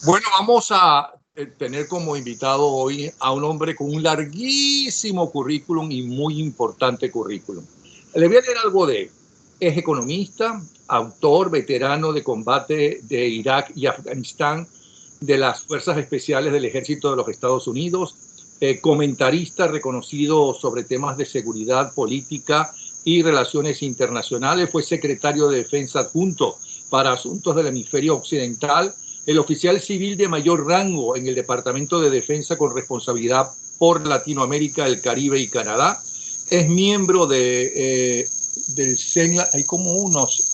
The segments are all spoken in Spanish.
Bueno, vamos a tener como invitado hoy a un hombre con un larguísimo currículum y muy importante currículum. Le voy a leer algo de él. Es economista, autor, veterano de combate de Irak y Afganistán, de las Fuerzas Especiales del Ejército de los Estados Unidos, comentarista reconocido sobre temas de seguridad, política y relaciones internacionales. Fue secretario de Defensa adjunto para asuntos del hemisferio occidental, el oficial civil de mayor rango en el Departamento de Defensa con responsabilidad por Latinoamérica, el Caribe y Canadá. Es miembro del senior. Hay como unos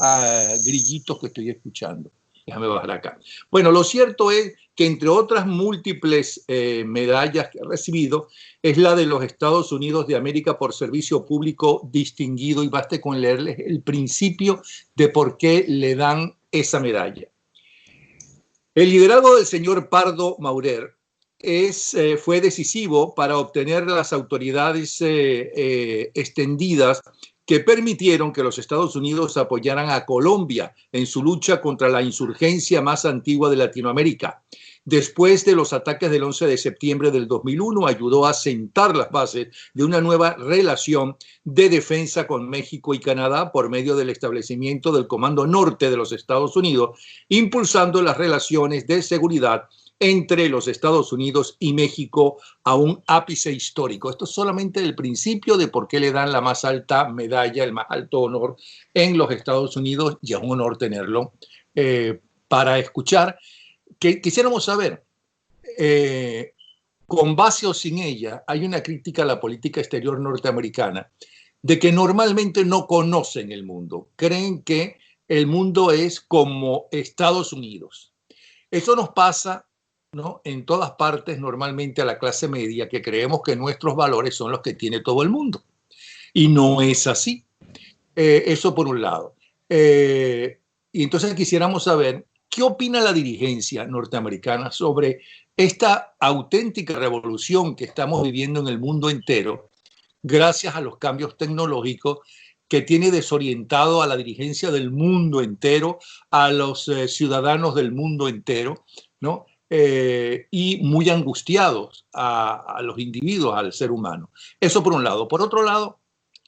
grillitos que estoy escuchando. Déjame bajar acá. Bueno, lo cierto es que entre otras múltiples medallas que ha recibido, es la de los Estados Unidos de América por servicio público distinguido, y baste con leerles el principio de por qué le dan esa medalla. El liderazgo del señor Pardo Maurer fue decisivo para obtener las autoridades extendidas que permitieron que los Estados Unidos apoyaran a Colombia en su lucha contra la insurgencia más antigua de Latinoamérica. Después de los ataques del 11 de septiembre del 2001, ayudó a sentar las bases de una nueva relación de defensa con México y Canadá por medio del establecimiento del Comando Norte de los Estados Unidos, impulsando las relaciones de seguridad entre los Estados Unidos y México a un ápice histórico. Esto es solamente el principio de por qué le dan la más alta medalla, el más alto honor en los Estados Unidos, y es un honor tenerlo. Para escuchar, que quisiéramos saber, con base o sin ella, hay una crítica a la política exterior norteamericana de que normalmente no conocen el mundo, creen que el mundo es como Estados Unidos. Eso nos pasa, ¿no?, en todas partes, normalmente a la clase media, que creemos que nuestros valores son los que tiene todo el mundo. Y no es así. Eso por un lado. Y entonces quisiéramos saber qué opina la dirigencia norteamericana sobre esta auténtica revolución que estamos viviendo en el mundo entero, gracias a los cambios tecnológicos, que tiene desorientado a la dirigencia del mundo entero, a los ciudadanos del mundo entero, ¿no? Y muy angustiados a los individuos, al ser humano. Eso por un lado. Por otro lado,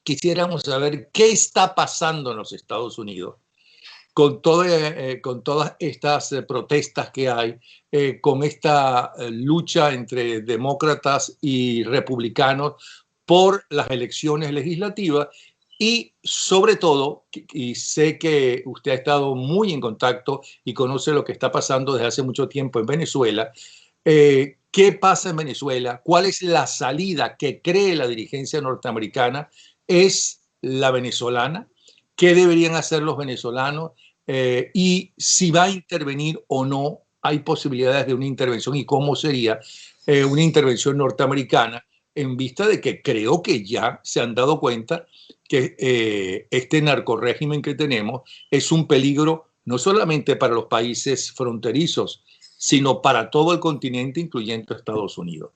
quisiéramos saber qué está pasando en los Estados Unidos con todas estas protestas que hay, con esta lucha entre demócratas y republicanos por las elecciones legislativas, y sobre todo, y sé que usted ha estado muy en contacto y conoce lo que está pasando desde hace mucho tiempo en Venezuela. ¿Qué pasa en Venezuela? ¿Cuál es la salida que cree la dirigencia norteamericana? ¿Es la venezolana? ¿Qué deberían hacer los venezolanos? Y si va a intervenir o no, hay posibilidades de una intervención, y cómo sería una intervención norteamericana, en vista de que creo que ya se han dado cuenta que este narcorrégimen que tenemos es un peligro no solamente para los países fronterizos, sino para todo el continente, incluyendo Estados Unidos.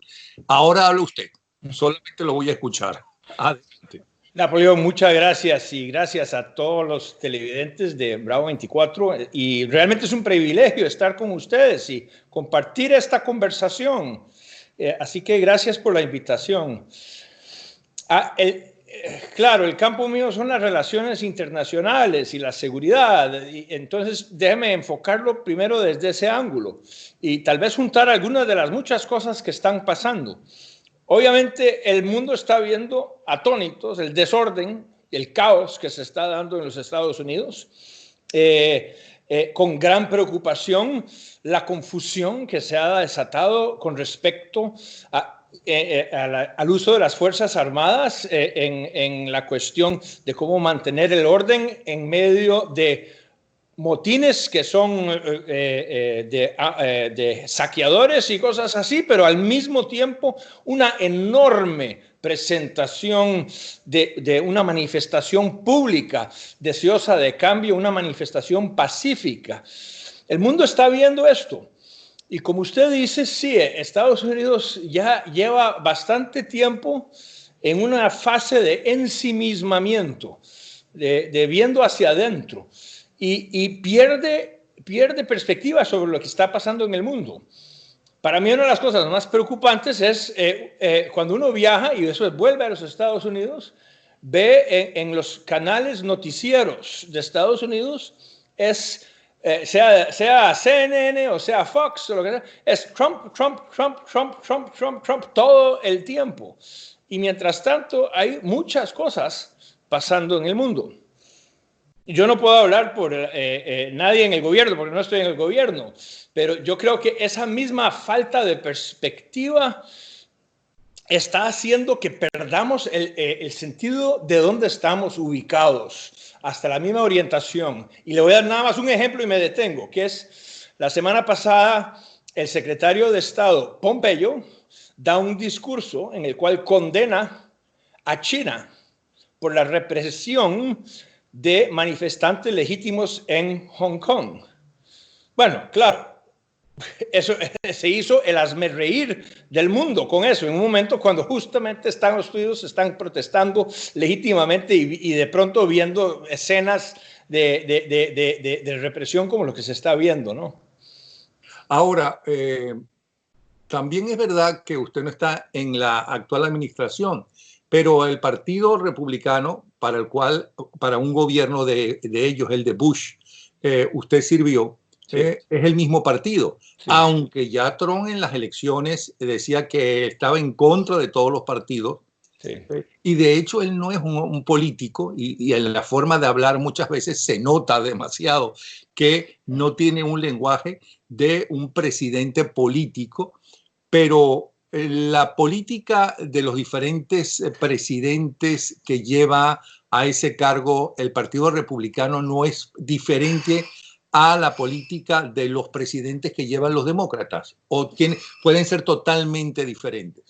Ahora habla usted, solamente lo voy a escuchar. Adelante. Napoleón, muchas gracias, y gracias a todos los televidentes de Bravo 24, y realmente es un privilegio estar con ustedes y compartir esta conversación, así que gracias por la invitación. Claro, el campo mío son las relaciones internacionales y la seguridad, y entonces déjeme enfocarlo primero desde ese ángulo y tal vez juntar algunas de las muchas cosas que están pasando. Obviamente el mundo está viendo atónitos el desorden, el caos que se está dando en los Estados Unidos, con gran preocupación la confusión que se ha desatado con respecto al uso de las Fuerzas Armadas en la cuestión de cómo mantener el orden en medio de motines que son de saqueadores y cosas así, pero al mismo tiempo una enorme presentación de una manifestación pública deseosa de cambio, una manifestación pacífica. El mundo está viendo esto. Y como usted dice, sí, Estados Unidos ya lleva bastante tiempo en una fase de ensimismamiento, de viendo hacia adentro, y pierde pierde perspectiva sobre lo que está pasando en el mundo. Para mí una de las cosas más preocupantes es cuando uno viaja y después vuelve a los Estados Unidos, ve en los canales noticieros de Estados Unidos, sea CNN o sea Fox o lo que sea, es Trump, Trump, Trump, Trump, Trump, Trump, Trump, todo el tiempo. Y mientras tanto hay muchas cosas pasando en el mundo. Yo no puedo hablar por nadie en el gobierno, porque no estoy en el gobierno, pero yo creo que esa misma falta de perspectiva está haciendo que perdamos el sentido de dónde estamos ubicados, hasta la misma orientación. Y le voy a dar nada más un ejemplo y me detengo, que es la semana pasada el secretario de Estado, Pompeo, da un discurso en el cual condena a China por la represión de manifestantes legítimos en Hong Kong. Bueno, claro, eso se hizo el hazmerreír del mundo con eso, en un momento cuando justamente Estados Unidos están protestando legítimamente y de pronto viendo escenas de represión como lo que se está viendo, ¿no? Ahora, también es verdad que usted no está en la actual administración, pero el Partido Republicano, para un gobierno de ellos, el de Bush, usted sirvió, sí. Es el mismo partido, sí. Aunque ya Trump en las elecciones decía que estaba en contra de todos los partidos. Sí. Y de hecho él no es un político y en la forma de hablar muchas veces se nota demasiado que no tiene un lenguaje de un presidente político, pero la política de los diferentes presidentes que lleva a ese cargo el Partido Republicano no es diferente a la política de los presidentes que llevan los demócratas, o pueden ser totalmente diferentes.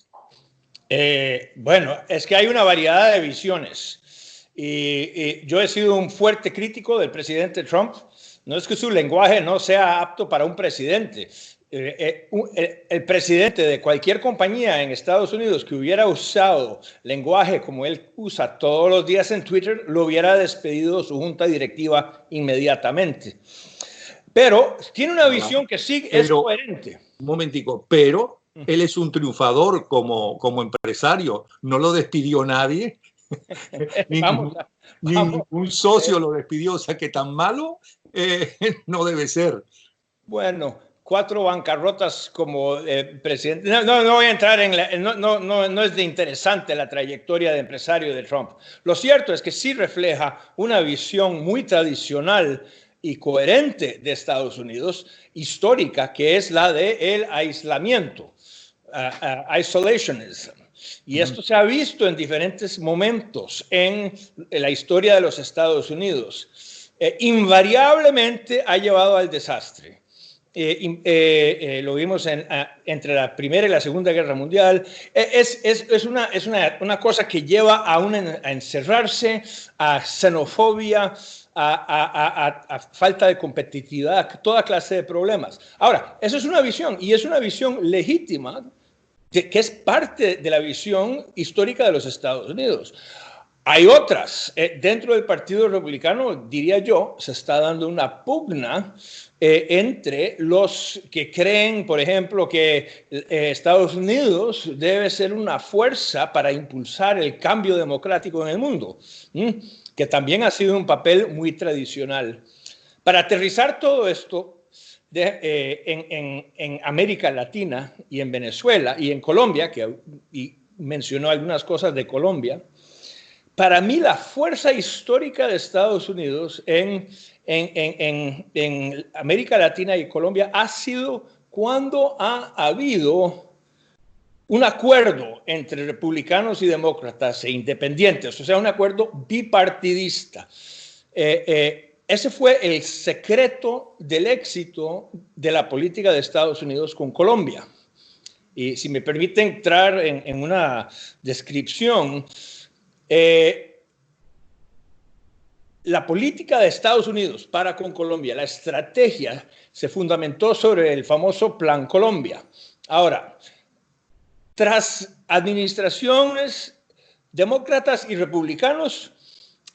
Bueno, es que hay una variedad de visiones y yo he sido un fuerte crítico del presidente Trump. No es que su lenguaje no sea apto para un presidente. El presidente de cualquier compañía en Estados Unidos que hubiera usado lenguaje como él usa todos los días en Twitter, lo hubiera despedido su junta directiva inmediatamente. Pero tiene una visión que sí es coherente. Un momentico, pero él es un triunfador como empresario. No lo despidió nadie. Ningún socio lo despidió. O sea que tan malo no debe ser. Bueno, 4 bancarrotas como presidente. No voy a entrar en no es de interesante la trayectoria de empresario de Trump. Lo cierto es que sí refleja una visión muy tradicional y coherente de Estados Unidos, histórica, que es la del aislamiento, isolationism. Y esto se ha visto en diferentes momentos en la historia de los Estados Unidos. Invariablemente ha llevado al desastre. Lo vimos entre la Primera y la Segunda Guerra Mundial. Es una cosa que lleva a encerrarse, a xenofobia, a falta de competitividad, toda clase de problemas. Ahora, eso es una visión, y es una visión legítima, que es parte de la visión histórica de los Estados Unidos. Hay otras. Dentro del Partido Republicano, diría yo, se está dando una pugna entre los que creen, por ejemplo, que Estados Unidos debe ser una fuerza para impulsar el cambio democrático en el mundo, que también ha sido un papel muy tradicional. Para aterrizar todo esto en América Latina y en Venezuela y en Colombia, y mencionó algunas cosas de Colombia, para mí la fuerza histórica de Estados Unidos en América Latina y Colombia ha sido cuando ha habido un acuerdo entre republicanos y demócratas e independientes, o sea, un acuerdo bipartidista. Ese fue el secreto del éxito de la política de Estados Unidos con Colombia. Y si me permite entrar en una descripción, la política de Estados Unidos para con Colombia, la estrategia se fundamentó sobre el famoso Plan Colombia. Ahora, tras administraciones demócratas y republicanos,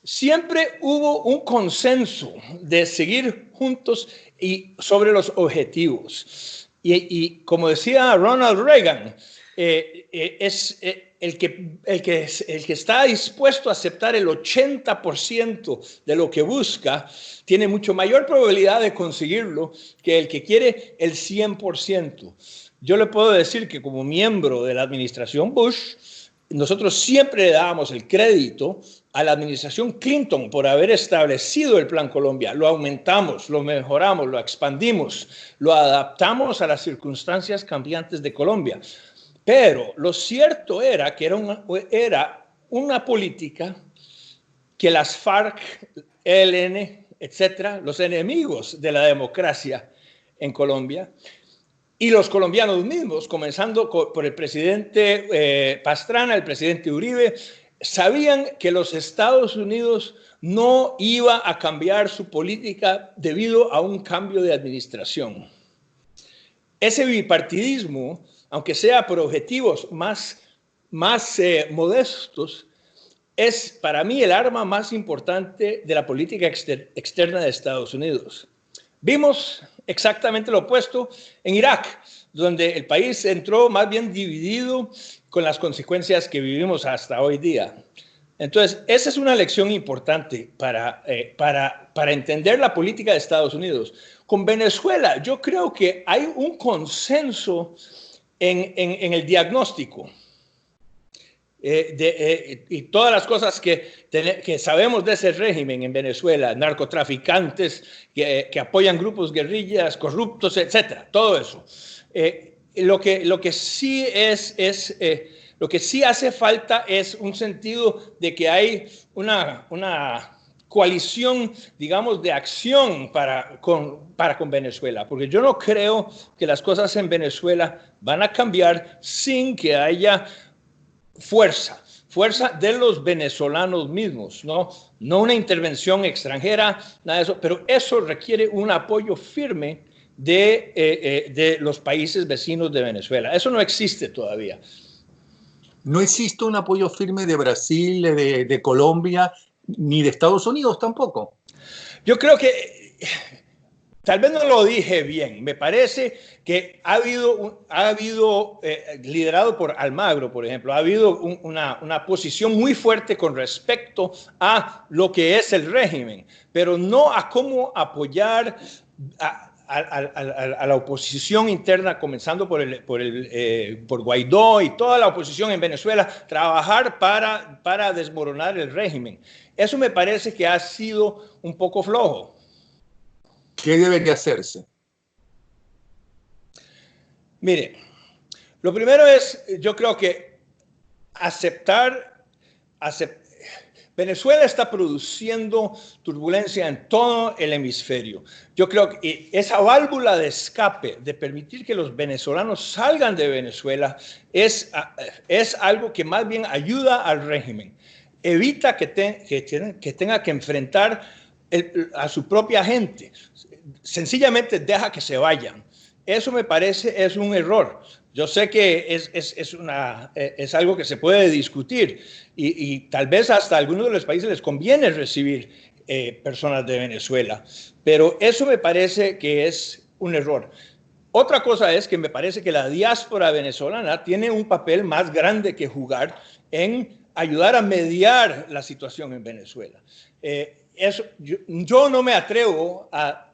siempre hubo un consenso de seguir juntos y sobre los objetivos. Y como decía Ronald Reagan, el que está dispuesto a aceptar el 80% de lo que busca, tiene mucho mayor probabilidad de conseguirlo que el que quiere el 100%. Yo le puedo decir que como miembro de la administración Bush, nosotros siempre le dábamos el crédito a la administración Clinton por haber establecido el Plan Colombia. Lo aumentamos, lo mejoramos, lo expandimos, lo adaptamos a las circunstancias cambiantes de Colombia. Pero lo cierto era que era una política que las FARC, ELN, etcétera, los enemigos de la democracia en Colombia, y los colombianos mismos, comenzando por el presidente Pastrana, el presidente Uribe, sabían que los Estados Unidos no iba a cambiar su política debido a un cambio de administración. Ese bipartidismo, aunque sea por objetivos más modestos, es para mí el arma más importante de la política externa de Estados Unidos. Vimos exactamente lo opuesto en Irak, donde el país entró más bien dividido con las consecuencias que vivimos hasta hoy día. Entonces, esa es una lección importante para entender la política de Estados Unidos. Con Venezuela, yo creo que hay un consenso en el diagnóstico. Y todas las cosas que sabemos de ese régimen en Venezuela, narcotraficantes que apoyan grupos guerrillas, corruptos, etcétera, todo eso. Lo que sí hace falta es un sentido de que hay una coalición, digamos, de acción para con Venezuela, porque yo no creo que las cosas en Venezuela van a cambiar sin que haya fuerza de los venezolanos mismos, no una intervención extranjera, nada de eso, pero eso requiere un apoyo firme de los países vecinos de Venezuela. Eso no existe todavía. No existe un apoyo firme de Brasil, de Colombia, ni de Estados Unidos tampoco. Yo creo que tal vez no lo dije bien. Me parece que ha habido liderado por Almagro, por ejemplo, ha habido una posición muy fuerte con respecto a lo que es el régimen, pero no a cómo apoyar a la oposición interna, comenzando por Guaidó y toda la oposición en Venezuela, trabajar para desmoronar el régimen. Eso me parece que ha sido un poco flojo. ¿Qué debería hacerse? Mire, lo primero es, yo creo que aceptar. Venezuela está produciendo turbulencia en todo el hemisferio. Yo creo que esa válvula de escape, de permitir que los venezolanos salgan de Venezuela, es algo que más bien ayuda al régimen. Evita que tenga que enfrentar a su propia gente. Sencillamente deja que se vayan. Eso me parece es un error. Yo sé que es algo que se puede discutir y tal vez hasta a algunos de los países les conviene recibir personas de Venezuela, pero eso me parece que es un error. Otra cosa es que me parece que la diáspora venezolana tiene un papel más grande que jugar en ayudar a mediar la situación en Venezuela. Yo no me atrevo a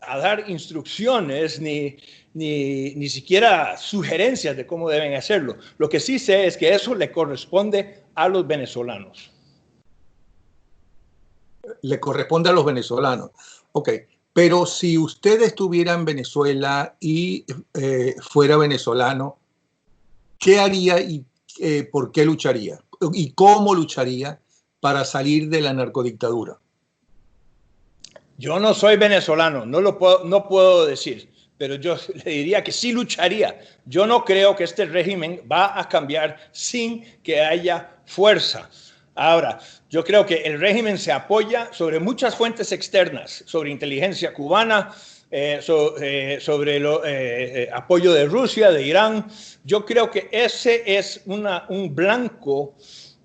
dar instrucciones ni siquiera sugerencias de cómo deben hacerlo. Lo que sí sé es que eso le corresponde a los venezolanos. Le corresponde a los venezolanos. Ok, pero si usted estuviera en Venezuela y fuera venezolano, ¿qué haría y por qué lucharía? ¿Y cómo lucharía para salir de la narcodictadura? Yo no soy venezolano, no puedo decir, pero yo le diría que sí lucharía. Yo no creo que este régimen va a cambiar sin que haya fuerza. Ahora, yo creo que el régimen se apoya sobre muchas fuentes externas, sobre inteligencia cubana, sobre el apoyo de Rusia, de Irán. Yo creo que ese es un blanco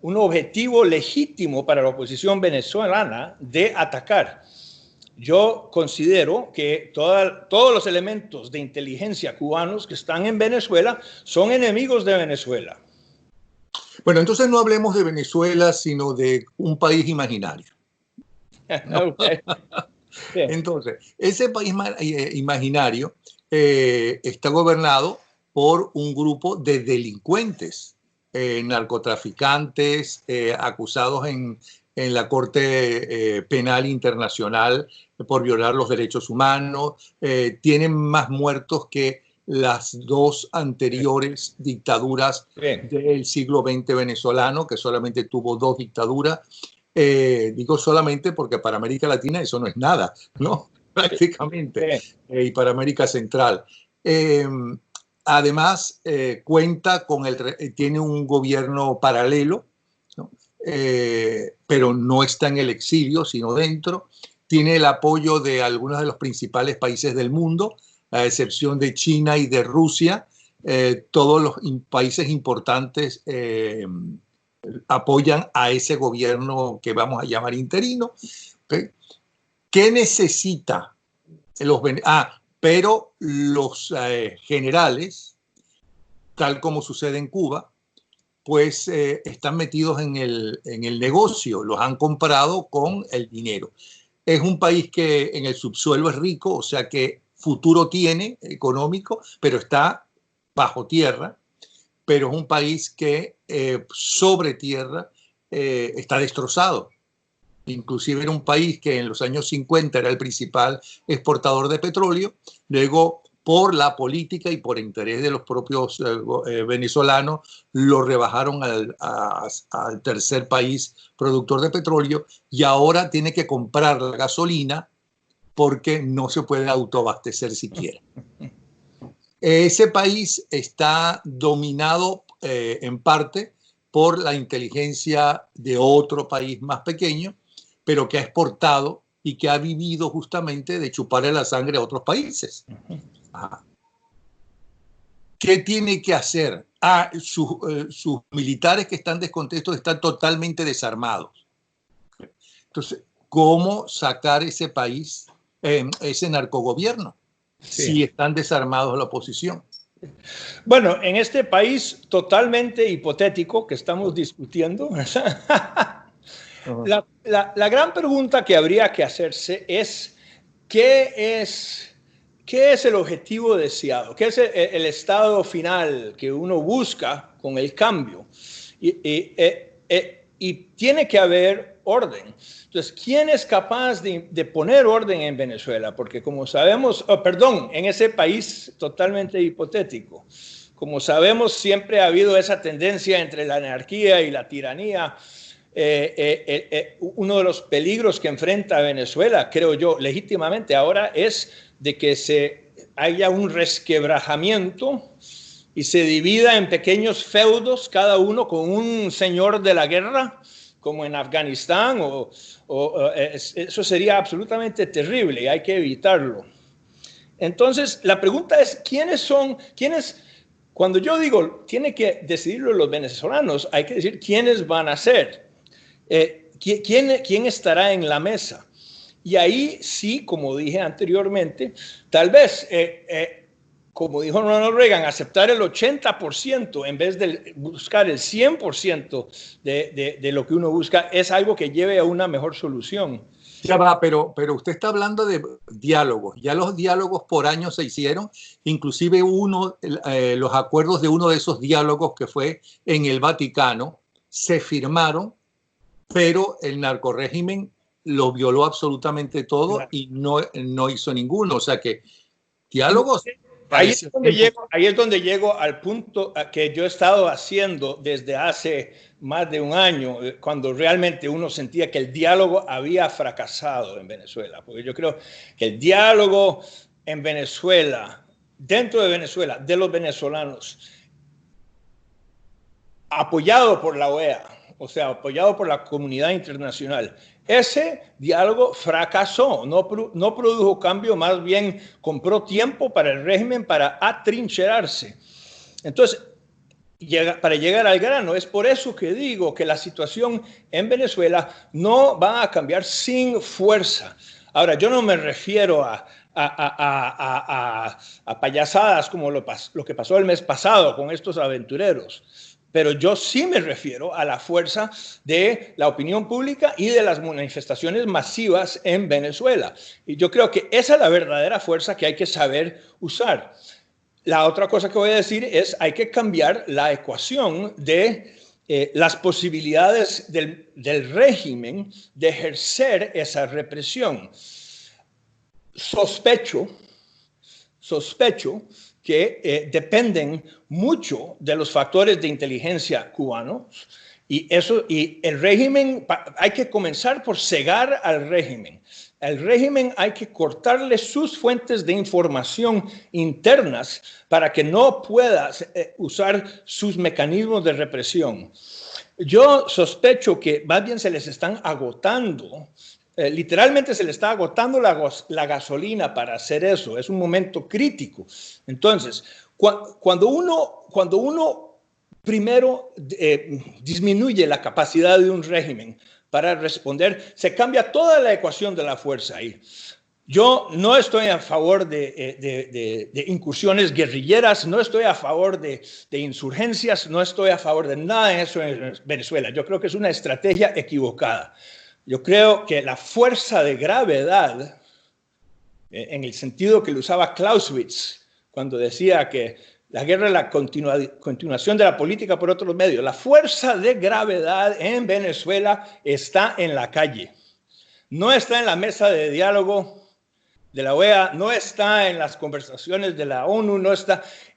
un objetivo legítimo para la oposición venezolana de atacar. Yo considero que todos los elementos de inteligencia cubanos que están en Venezuela son enemigos de Venezuela. Bueno, entonces no hablemos de Venezuela, sino de un país imaginario. ¿No? Okay. Sí. Entonces, ese país imaginario está gobernado por un grupo de delincuentes, narcotraficantes, acusados en la Corte Penal Internacional por violar los derechos humanos. Tienen más muertos que las dos anteriores dictaduras del siglo XX venezolano, que solamente tuvo 2 dictaduras. Digo solamente porque para América Latina eso no es nada, ¿no? Prácticamente. Y para América Central. Además, cuenta con tiene un gobierno paralelo, ¿no? Pero no está en el exilio, sino dentro. Tiene el apoyo de algunos de los principales países del mundo, a excepción de China y de Rusia. Todos los países importantes apoyan a ese gobierno que vamos a llamar interino. ¿Okay? ¿Qué necesita pero los generales, tal como sucede en Cuba, pues están metidos en el negocio, los han comprado con el dinero. Es un país que en el subsuelo es rico, o sea que futuro tiene económico, pero está bajo tierra. Pero es un país que sobre tierra está destrozado. Inclusive era un país que en los años 50 era el principal exportador de petróleo. Luego, por la política y por interés de los propios venezolanos, lo rebajaron al tercer país productor de petróleo y ahora tiene que comprar la gasolina porque no se puede autoabastecer siquiera. Ese país está dominado en parte por la inteligencia de otro país más pequeño, pero que ha exportado y que ha vivido justamente de chuparle la sangre a otros países. ¿Qué tiene que hacer? Sus militares que están descontentos están totalmente desarmados. Entonces, ¿cómo sacar ese país, ese narcogobierno? Sí. Si están desarmados la oposición. Bueno, en este país totalmente hipotético que estamos discutiendo, la gran pregunta que habría que hacerse es ¿qué es el objetivo deseado? ¿Qué es el estado final que uno busca con el cambio? Y tiene que haber orden. Entonces, ¿quién es capaz de poner orden en Venezuela? Porque como sabemos, en ese país totalmente hipotético, como sabemos, siempre ha habido esa tendencia entre la anarquía y la tiranía. Uno de los peligros que enfrenta Venezuela, creo yo, legítimamente ahora es de que haya un resquebrajamiento y se divida en pequeños feudos, cada uno con un señor de la guerra, como en Afganistán, eso sería absolutamente terrible y hay que evitarlo. Entonces, la pregunta es, cuando yo digo, tiene que decidirlo los venezolanos, hay que decir quiénes van a ser, quién estará en la mesa. Y ahí sí, como dije anteriormente, tal vez, como dijo Ronald Reagan, aceptar el 80% en vez de buscar el 100% de lo que uno busca es algo que lleve a una mejor solución. Ya va, pero usted está hablando de diálogos. Ya los diálogos por años se hicieron, inclusive los acuerdos de uno de esos diálogos que fue en el Vaticano se firmaron, pero el narcorrégimen lo violó absolutamente todo, claro, y no hizo ninguno. O sea que diálogos... Ahí es donde llego al punto que yo he estado haciendo desde hace más de un año, cuando realmente uno sentía que el diálogo había fracasado en Venezuela. Porque yo creo que el diálogo en Venezuela, dentro de Venezuela, de los venezolanos, apoyado por la OEA, o sea, apoyado por la comunidad internacional, ese diálogo fracasó, no produjo cambio, más bien compró tiempo para el régimen para atrincherarse. Entonces, para llegar al grano, es por eso que digo que la situación en Venezuela no va a cambiar sin fuerza. Ahora, yo no me refiero a payasadas como lo que pasó el mes pasado con estos aventureros, pero yo sí me refiero a la fuerza de la opinión pública y de las manifestaciones masivas en Venezuela. Y yo creo que esa es la verdadera fuerza que hay que saber usar. La otra cosa que voy a decir es hay que cambiar la ecuación de las posibilidades del régimen de ejercer esa represión. Sospecho que dependen mucho de los factores de inteligencia cubanos y el régimen, hay que comenzar por cegar al régimen. Al régimen hay que cortarle sus fuentes de información internas para que no pueda usar sus mecanismos de represión. Yo sospecho que más bien se les están agotando, literalmente se les está agotando la gasolina para hacer eso. Es un momento crítico. Entonces, cuando uno primero disminuye la capacidad de un régimen para responder, se cambia toda la ecuación de la fuerza ahí. Yo no estoy a favor de incursiones guerrilleras, no estoy a favor de insurgencias, no estoy a favor de nada de eso en Venezuela. Yo creo que es una estrategia equivocada. Yo creo que la fuerza de gravedad, en el sentido que lo usaba Clausewitz, cuando decía que la guerra es la continuación de la política por otros medios, la fuerza de gravedad en Venezuela está en la calle. No está en la mesa de diálogo de la OEA, no está en las conversaciones de la ONU,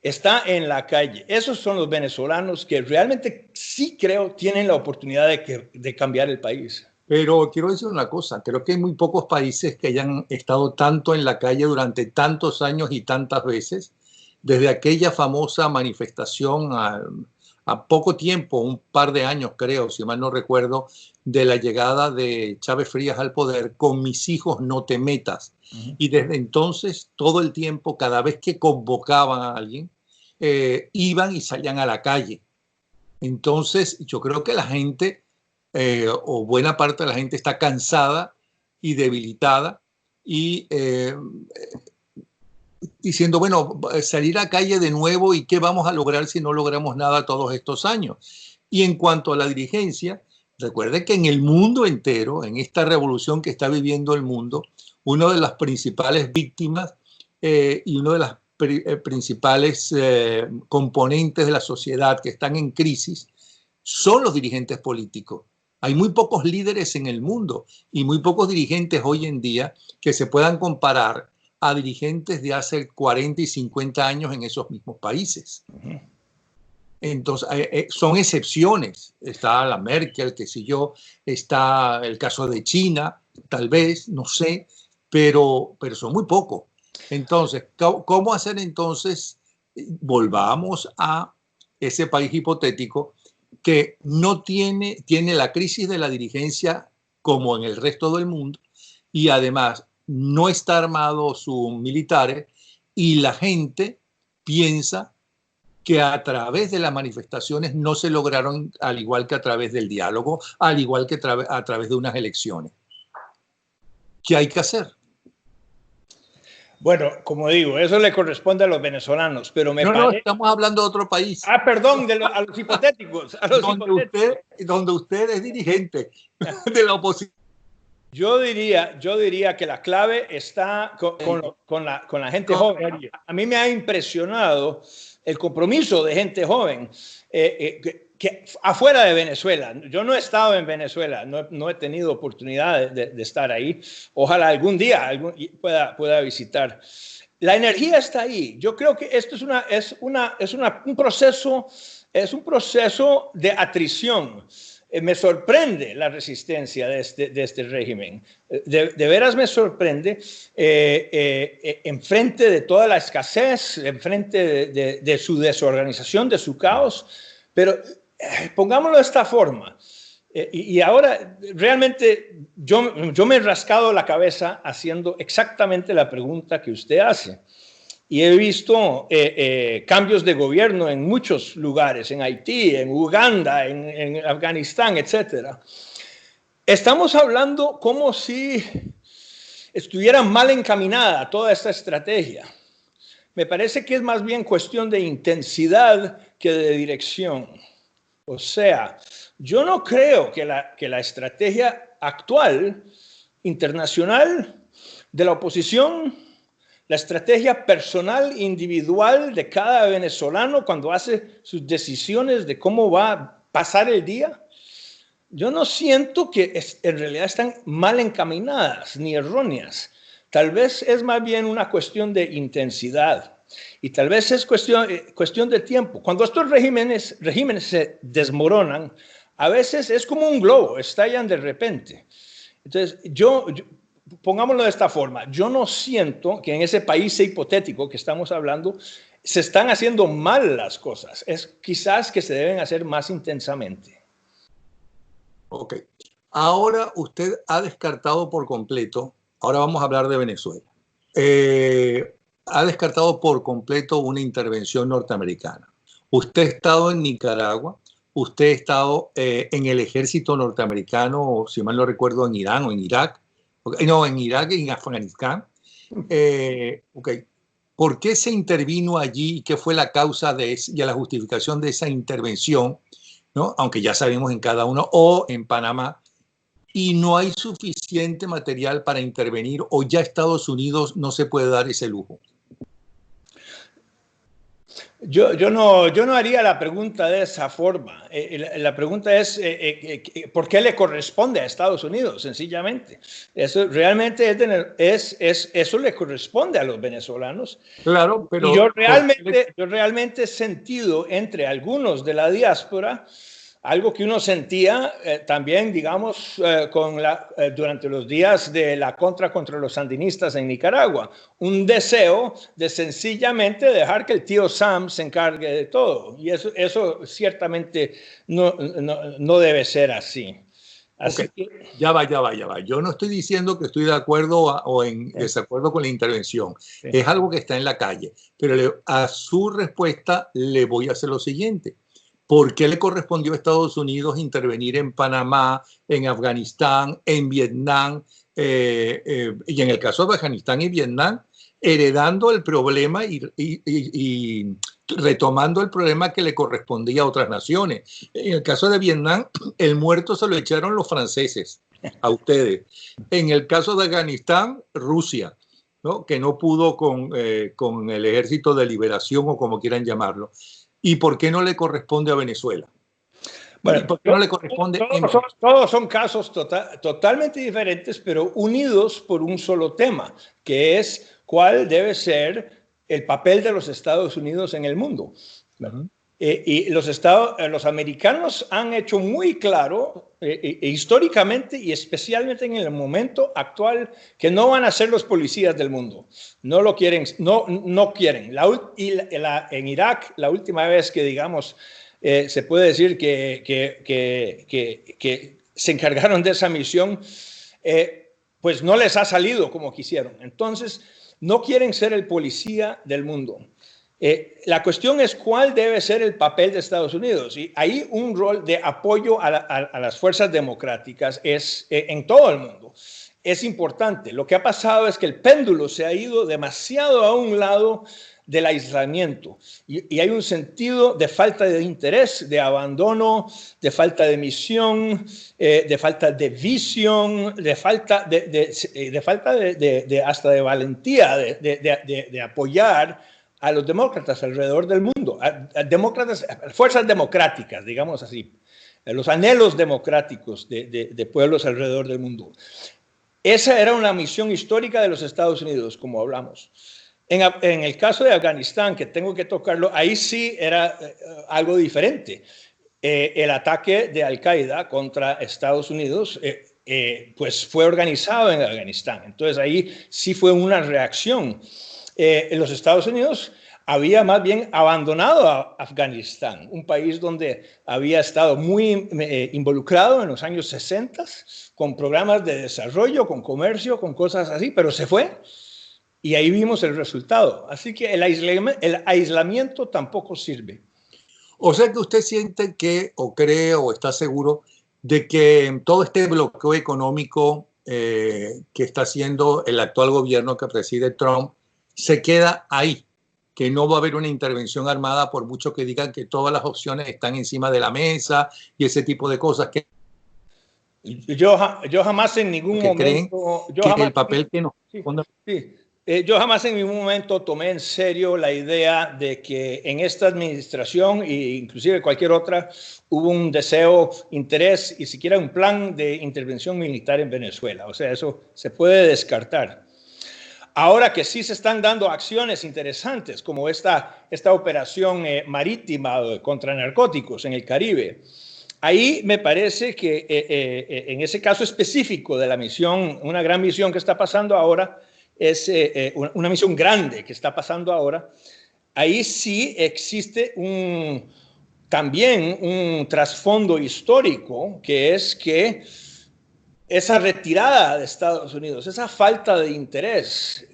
está en la calle. Esos son los venezolanos que realmente sí creo tienen la oportunidad de cambiar el país. Pero quiero decir una cosa, creo que hay muy pocos países que hayan estado tanto en la calle durante tantos años y tantas veces, desde aquella famosa manifestación a poco tiempo, un par de años creo, si mal no recuerdo, de la llegada de Chávez Frías al poder, con mis hijos no te metas. Y desde entonces, todo el tiempo, cada vez que convocaban a alguien, iban y salían a la calle. Entonces, yo creo que la gente, o buena parte de la gente, está cansada y debilitada y diciendo, bueno, salir a la calle de nuevo y qué vamos a lograr si no logramos nada todos estos años. Y en cuanto a la dirigencia, recuerde que en el mundo entero, en esta revolución que está viviendo el mundo, una de las principales víctimas y uno de las principales componentes de la sociedad que están en crisis son los dirigentes políticos. Hay muy pocos líderes en el mundo y muy pocos dirigentes hoy en día que se puedan comparar a dirigentes de hace 40 y 50 años en esos mismos países. Entonces, son excepciones. Está la Merkel, qué sé yo, está el caso de China, tal vez, no sé, pero son muy pocos. Entonces, ¿cómo hacer entonces? Volvamos a ese país hipotético que no tiene la crisis de la dirigencia como en el resto del mundo y además no está armado sus militares y la gente piensa que a través de las manifestaciones no se lograron, al igual que a través del diálogo, al igual que a través de unas elecciones. ¿Qué hay que hacer? Bueno, como digo, eso le corresponde a los venezolanos, pero no, estamos hablando de otro país. Ah, perdón, a los hipotéticos. Donde usted es dirigente de la oposición. Yo diría que la clave está con la gente joven. A mí me ha impresionado el compromiso de gente joven que afuera de Venezuela. Yo no he estado en Venezuela, no he tenido oportunidad de estar ahí. Ojalá algún día pueda visitar. La energía está ahí. Yo creo que esto es un proceso de atrición. Me sorprende la resistencia de este régimen. De veras me sorprende enfrente de toda la escasez, enfrente de su desorganización, de su caos. Pero pongámoslo de esta forma. Y ahora realmente yo me he rascado la cabeza haciendo exactamente la pregunta que usted hace. y he visto cambios de gobierno en muchos lugares, en Haití, en Uganda, en Afganistán, etc. Estamos hablando como si estuviera mal encaminada toda esta estrategia. Me parece que es más bien cuestión de intensidad que de dirección. O sea, yo no creo que la estrategia actual, internacional, de la oposición, la estrategia personal, individual de cada venezolano cuando hace sus decisiones de cómo va a pasar el día, yo no siento que en realidad están mal encaminadas ni erróneas. Tal vez es más bien una cuestión de intensidad y tal vez es cuestión de tiempo. Cuando estos regímenes se desmoronan, a veces es como un globo, estallan de repente. Entonces, pongámoslo de esta forma, yo no siento que en ese país hipotético que estamos hablando se están haciendo mal las cosas. Es quizás que se deben hacer más intensamente. Ok. Ahora usted ha descartado por completo, ahora vamos a hablar de Venezuela, ha descartado por completo una intervención norteamericana. Usted ha estado en Nicaragua, usted ha estado en el ejército norteamericano, si mal no recuerdo, en Irán o en Irak, no, en Irak y en Afganistán. Okay. ¿Por qué se intervino allí y qué fue la causa y la justificación de esa intervención? ¿No? Aunque ya sabemos en cada uno, o en Panamá, y no hay suficiente material para intervenir, o ya Estados Unidos no se puede dar ese lujo. Yo no haría la pregunta de esa forma. La pregunta es, ¿por qué le corresponde a Estados Unidos? Sencillamente. Eso realmente eso le corresponde a los venezolanos. Claro, pero... Y yo realmente he sentido entre algunos de la diáspora algo que uno sentía también, digamos, durante los días de la contra los sandinistas en Nicaragua. Un deseo de sencillamente dejar que el tío Sam se encargue de todo. Y eso ciertamente no debe ser así. Así okay. Ya va. Yo no estoy diciendo que estoy de acuerdo o en desacuerdo con la intervención. Sí. Es algo que está en la calle. Pero a su respuesta le voy a hacer lo siguiente. ¿Por qué le correspondió a Estados Unidos intervenir en Panamá, en Afganistán, en Vietnam? Y en el caso de Afganistán y Vietnam, heredando el problema y retomando el problema que le correspondía a otras naciones. En el caso de Vietnam, el muerto se lo echaron los franceses a ustedes. En el caso de Afganistán, Rusia, ¿no? Que no pudo con el Ejército de Liberación o como quieran llamarlo. ¿Y por qué no le corresponde a Venezuela? Bueno, ¿y por qué no le corresponde? Todos son casos totalmente diferentes, pero unidos por un solo tema, que es cuál debe ser el papel de los Estados Unidos en el mundo. Uh-huh. Y los americanos han hecho muy claro, históricamente y especialmente en el momento actual, que no van a ser los policías del mundo. No lo quieren, no quieren. En Irak, la última vez que, digamos, se puede decir que se encargaron de esa misión, pues no les ha salido como quisieron. Entonces, no quieren ser el policía del mundo. La cuestión es cuál debe ser el papel de Estados Unidos. Y ahí un rol de apoyo a las fuerzas democráticas es en todo el mundo. Es importante. Lo que ha pasado es que el péndulo se ha ido demasiado a un lado del aislamiento y hay un sentido de falta de interés, de abandono, de falta de misión, de falta de visión, de falta hasta de valentía de apoyar a los demócratas alrededor del mundo, a fuerzas democráticas, digamos así, a los anhelos democráticos de pueblos alrededor del mundo. Esa era una misión histórica de los Estados Unidos, como hablamos. En el caso de Afganistán, que tengo que tocarlo, ahí sí era algo diferente. El ataque de Al-Qaeda contra Estados Unidos pues fue organizado en Afganistán. Entonces ahí sí fue una reacción. Los Estados Unidos había más bien abandonado a Afganistán, un país donde había estado muy involucrado en los años 60 con programas de desarrollo, con comercio, con cosas así, pero se fue. Y ahí vimos el resultado. Así que el aislamiento tampoco sirve. O sea que usted siente que, o cree, o está seguro de que todo este bloqueo económico que está haciendo el actual gobierno que preside Trump se queda ahí, que no va a haber una intervención armada por mucho que digan que todas las opciones están encima de la mesa y ese tipo de cosas. Yo jamás en ningún que momento... creen que el papel que nos... Yo jamás en ningún momento tomé en serio la idea de que en esta administración, e inclusive cualquier otra, hubo un deseo, interés y siquiera un plan de intervención militar en Venezuela. O sea, eso se puede descartar. Ahora que sí se están dando acciones interesantes, como esta operación marítima contra narcóticos en el Caribe, ahí me parece que en ese caso específico de la misión, una gran misión que está pasando ahora, es una misión grande que está pasando ahora, ahí sí existe también un trasfondo histórico, que es que esa retirada de Estados Unidos, esa falta de interés,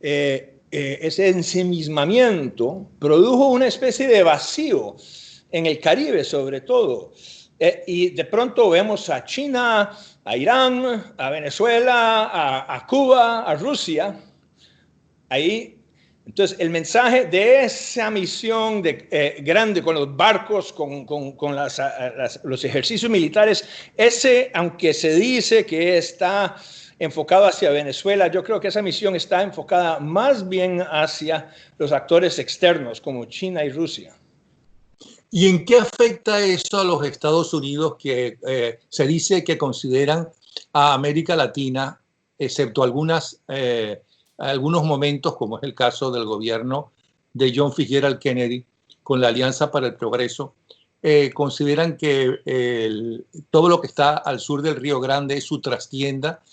ese ensimismamiento, produjo una especie de vacío en el Caribe sobre todo. Y de pronto vemos a China, a Irán, a Venezuela, a Cuba, a Rusia. Ahí, entonces, el mensaje de esa misión grande con los barcos, con los ejercicios militares, ese, aunque se dice que está enfocado hacia Venezuela, yo creo que esa misión está enfocada más bien hacia los actores externos como China y Rusia. ¿Y en qué afecta eso a los Estados Unidos que se dice que consideran a América Latina, excepto algunos momentos, como es el caso del gobierno de John Fitzgerald Kennedy, con la Alianza para el Progreso, consideran que todo lo que está al sur del Río Grande es su trastienda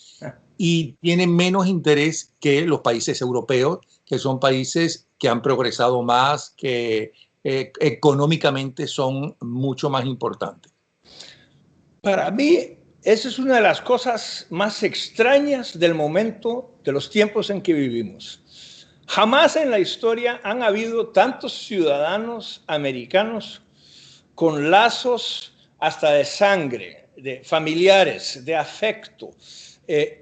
y tienen menos interés que los países europeos, que son países que han progresado más, que económicamente son mucho más importantes? Para mí, esa es una de las cosas más extrañas del momento, de los tiempos en que vivimos. Jamás en la historia han habido tantos ciudadanos americanos con lazos hasta de sangre, de familiares, de afecto,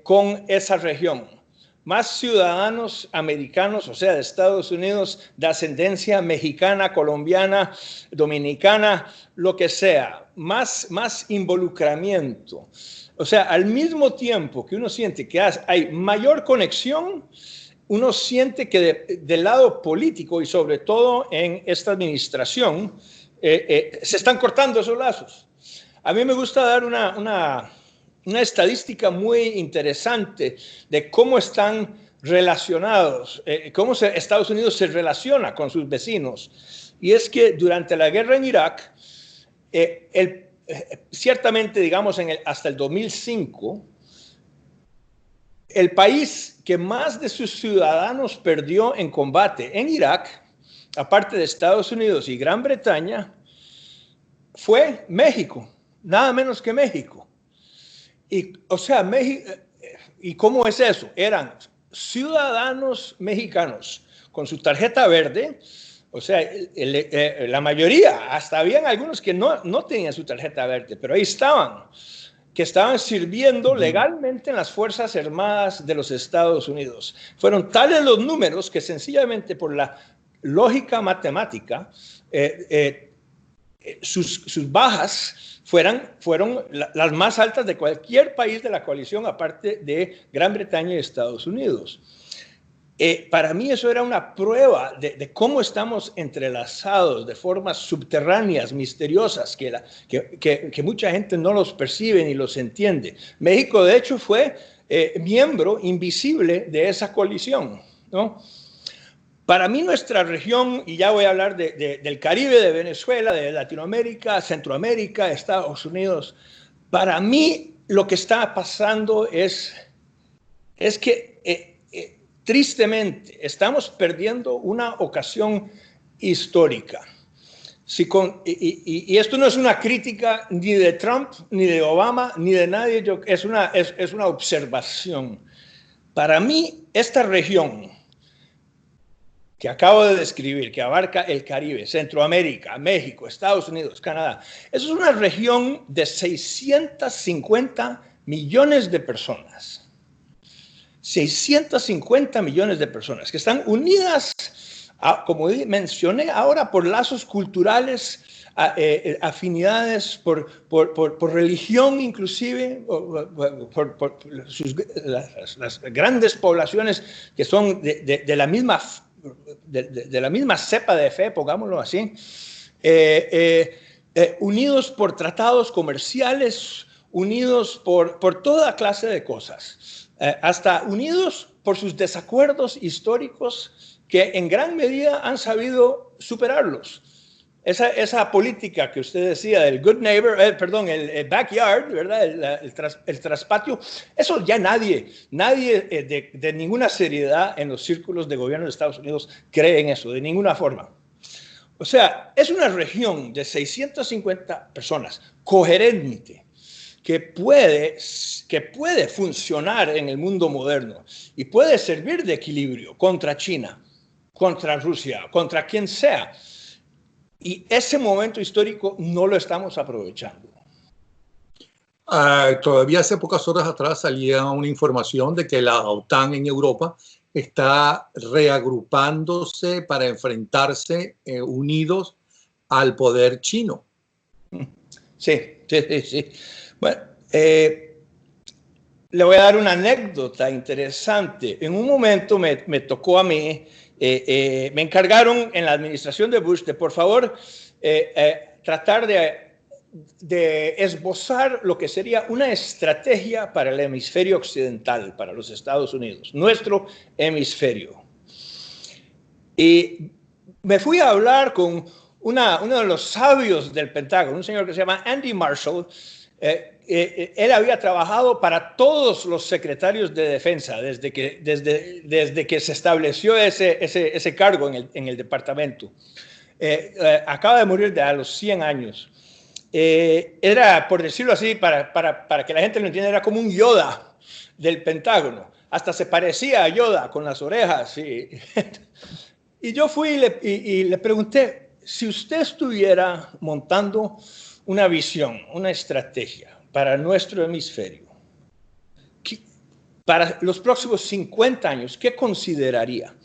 con esa región. Más ciudadanos americanos, o sea, de Estados Unidos, de ascendencia mexicana, colombiana, dominicana, lo que sea, más involucramiento. O sea, al mismo tiempo que uno siente que hay mayor conexión, uno siente que del lado político y sobre todo en esta administración, se están cortando esos lazos. A mí me gusta dar una estadística muy interesante de cómo están relacionados, cómo Estados Unidos se relaciona con sus vecinos. Y es que durante la guerra en Irak, ciertamente, digamos, hasta el 2005, el país que más de sus ciudadanos perdió en combate en Irak, aparte de Estados Unidos y Gran Bretaña, fue México, nada menos que México. Y, o sea, México, ¿y cómo es eso? Eran ciudadanos mexicanos con su tarjeta verde, o sea, la mayoría, hasta habían algunos que no tenían su tarjeta verde, pero ahí estaban, que estaban sirviendo legalmente en las Fuerzas Armadas de los Estados Unidos. Fueron tales los números que sencillamente por la lógica matemática, sus bajas fueron las más altas de cualquier país de la coalición, aparte de Gran Bretaña y Estados Unidos. Para mí eso era una prueba de cómo estamos entrelazados de formas subterráneas, misteriosas, que mucha gente no los percibe ni los entiende. México, de hecho, fue miembro invisible de esa coalición, ¿no? Para mí nuestra región, y ya voy a hablar del Caribe, de Venezuela, de Latinoamérica, Centroamérica, Estados Unidos, para mí lo que está pasando es que tristemente estamos perdiendo una ocasión histórica. Y esto no es una crítica ni de Trump, ni de Obama, ni de nadie, es una observación. Para mí, esta región que acabo de describir, que abarca el Caribe, Centroamérica, México, Estados Unidos, Canadá, eso es una región de 650 millones de personas. 650 millones de personas que están unidas, como mencioné ahora, por lazos culturales, afinidades por religión inclusive, las grandes poblaciones que son de la misma cepa de fe, pongámoslo así, unidos por tratados comerciales, unidos por toda clase de cosas, hasta unidos por sus desacuerdos históricos que en gran medida han sabido superarlos. Esa política que usted decía del good neighbor, el backyard, ¿verdad? El traspatio, eso ya nadie de ninguna seriedad en los círculos de gobierno de Estados Unidos cree en eso, de ninguna forma. O sea, es una región de 650 personas, coherente, que puede funcionar en el mundo moderno y puede servir de equilibrio contra China, contra Rusia, contra quien sea. Y ese momento histórico no lo estamos aprovechando. Todavía hace pocas horas atrás salía una información de que la OTAN en Europa está reagrupándose para enfrentarse unidos al poder chino. Sí. Bueno, le voy a dar una anécdota interesante. En un momento me tocó a mí, me encargaron en la administración de Bush de, por favor, tratar de esbozar lo que sería una estrategia para el hemisferio occidental, para los Estados Unidos, nuestro hemisferio. Y me fui a hablar con uno de los sabios del Pentágono, un señor que se llama Andy Marshall. Él había trabajado para todos los secretarios de defensa desde que se estableció ese cargo en el departamento. Acaba de morir a los 100 años. Era, por decirlo así, para que la gente lo entienda, era como un Yoda del Pentágono. Hasta se parecía a Yoda con las orejas. Y yo fui y le pregunté, si usted estuviera montando una visión, una estrategia para nuestro hemisferio, para los próximos 50 años, ¿qué consideraría?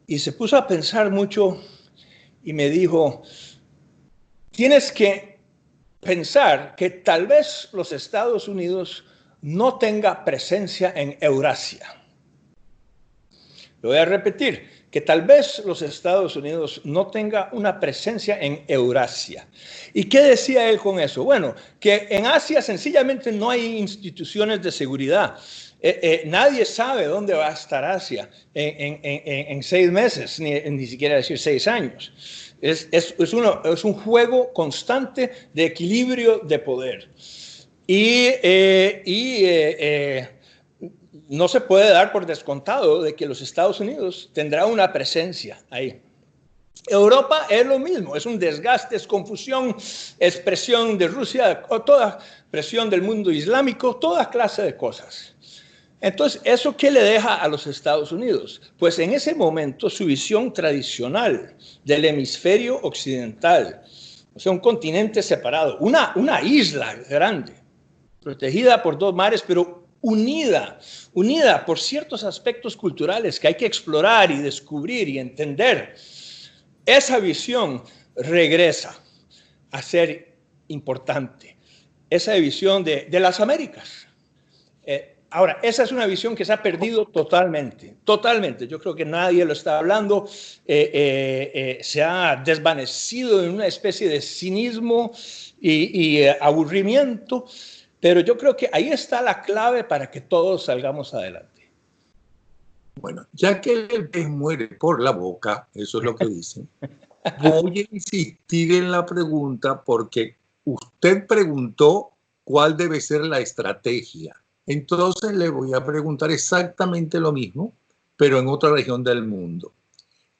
Y se puso a pensar mucho y me dijo, tienes que pensar que tal vez los Estados Unidos no tenga presencia en Eurasia. Lo voy a repetir, que tal vez los Estados Unidos no tenga una presencia en Eurasia. ¿Y qué decía él con eso? Bueno, que en Asia sencillamente no hay instituciones de seguridad. Nadie sabe dónde va a estar Asia en 6 meses, ni siquiera decir 6 años. Es un juego constante de equilibrio de poder. No se puede dar por descontado de que los Estados Unidos tendrá una presencia ahí. Europa es lo mismo, es un desgaste, es confusión, es presión de Rusia, toda presión del mundo islámico, toda clase de cosas. Entonces, ¿eso qué le deja a los Estados Unidos? Pues en ese momento su visión tradicional del hemisferio occidental, o sea, un continente separado, una isla grande, protegida por 2 mares, pero unida por ciertos aspectos culturales que hay que explorar y descubrir y entender. Esa visión regresa a ser importante. Esa visión de las Américas. Ahora, esa es una visión que se ha perdido totalmente. Yo creo que nadie lo está hablando. Se ha desvanecido en una especie de cinismo y aburrimiento. Pero yo creo que ahí está la clave para que todos salgamos adelante. Bueno, ya que el pez muere por la boca, eso es lo que dicen, voy a insistir en la pregunta porque usted preguntó cuál debe ser la estrategia. Entonces le voy a preguntar exactamente lo mismo, pero en otra región del mundo.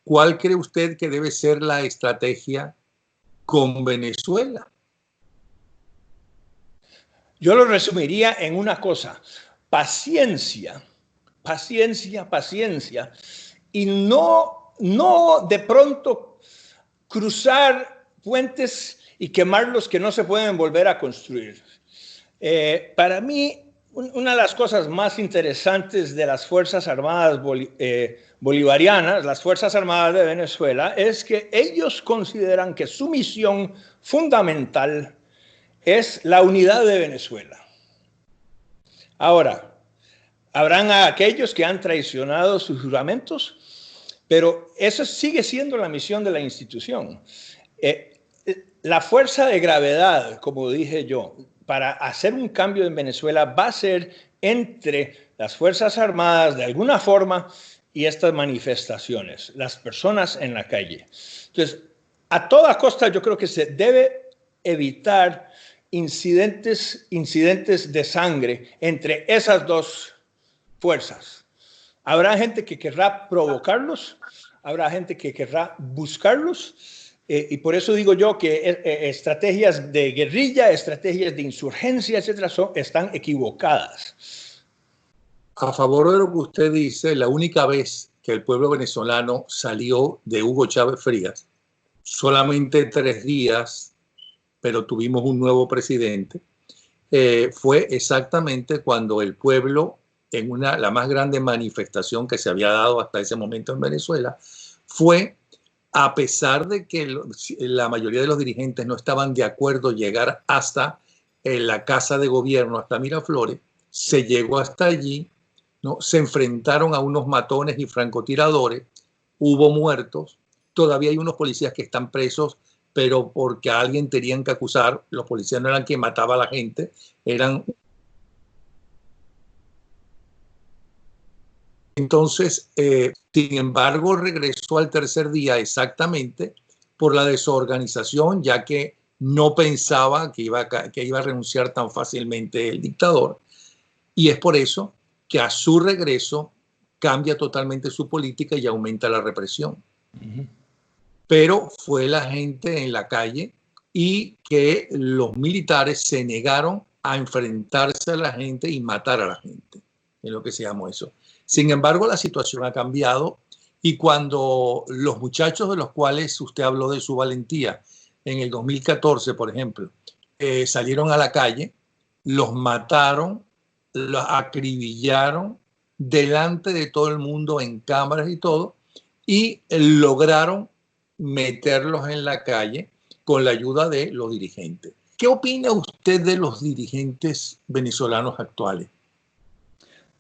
¿Cuál cree usted que debe ser la estrategia con Venezuela? Yo lo resumiría en una cosa: paciencia, y no no de pronto cruzar puentes y quemar los que no se pueden volver a construir. Para mí, una de las cosas más interesantes de las Fuerzas Armadas bolivarianas, las Fuerzas Armadas de Venezuela, es que ellos consideran que su misión fundamental es la unidad de Venezuela. Ahora, habrán aquellos que han traicionado sus juramentos, pero eso sigue siendo la misión de la institución. La fuerza de gravedad, como dije yo, para hacer un cambio en Venezuela va a ser entre las Fuerzas Armadas de alguna forma y estas manifestaciones, las personas en la calle. Entonces, a toda costa yo creo que se debe evitar incidentes de sangre entre esas dos fuerzas. Habrá gente que querrá provocarlos, habrá gente que querrá buscarlos. Y por eso digo yo que estrategias de guerrilla, estrategias de insurgencia, etcétera, están equivocadas. A favor de lo que usted dice, la única vez que el pueblo venezolano salió de Hugo Chávez Frías, solamente 3 días, pero tuvimos un nuevo presidente, fue exactamente cuando el pueblo, en la más grande manifestación que se había dado hasta ese momento en Venezuela, fue, a pesar de que la mayoría de los dirigentes no estaban de acuerdo llegar hasta la Casa de Gobierno, hasta Miraflores, se llegó hasta allí, ¿no? Se enfrentaron a unos matones y francotiradores, hubo muertos, todavía hay unos policías que están presos, pero porque a alguien tenían que acusar. Los policías no eran quien mataba a la gente, eran... Entonces, sin embargo, regresó al tercer día exactamente por la desorganización, ya que no pensaba que iba a renunciar tan fácilmente el dictador. Y es por eso que a su regreso cambia totalmente su política y aumenta la represión. Pero fue la gente en la calle y que los militares se negaron a enfrentarse a la gente y matar a la gente. Es lo que se llamó eso. Sin embargo, la situación ha cambiado y cuando los muchachos de los cuales usted habló de su valentía en el 2014, por ejemplo, salieron a la calle, los mataron, los acribillaron delante de todo el mundo en cámaras y todo, y lograron meterlos en la calle con la ayuda de los dirigentes. ¿Qué opina usted de los dirigentes venezolanos actuales?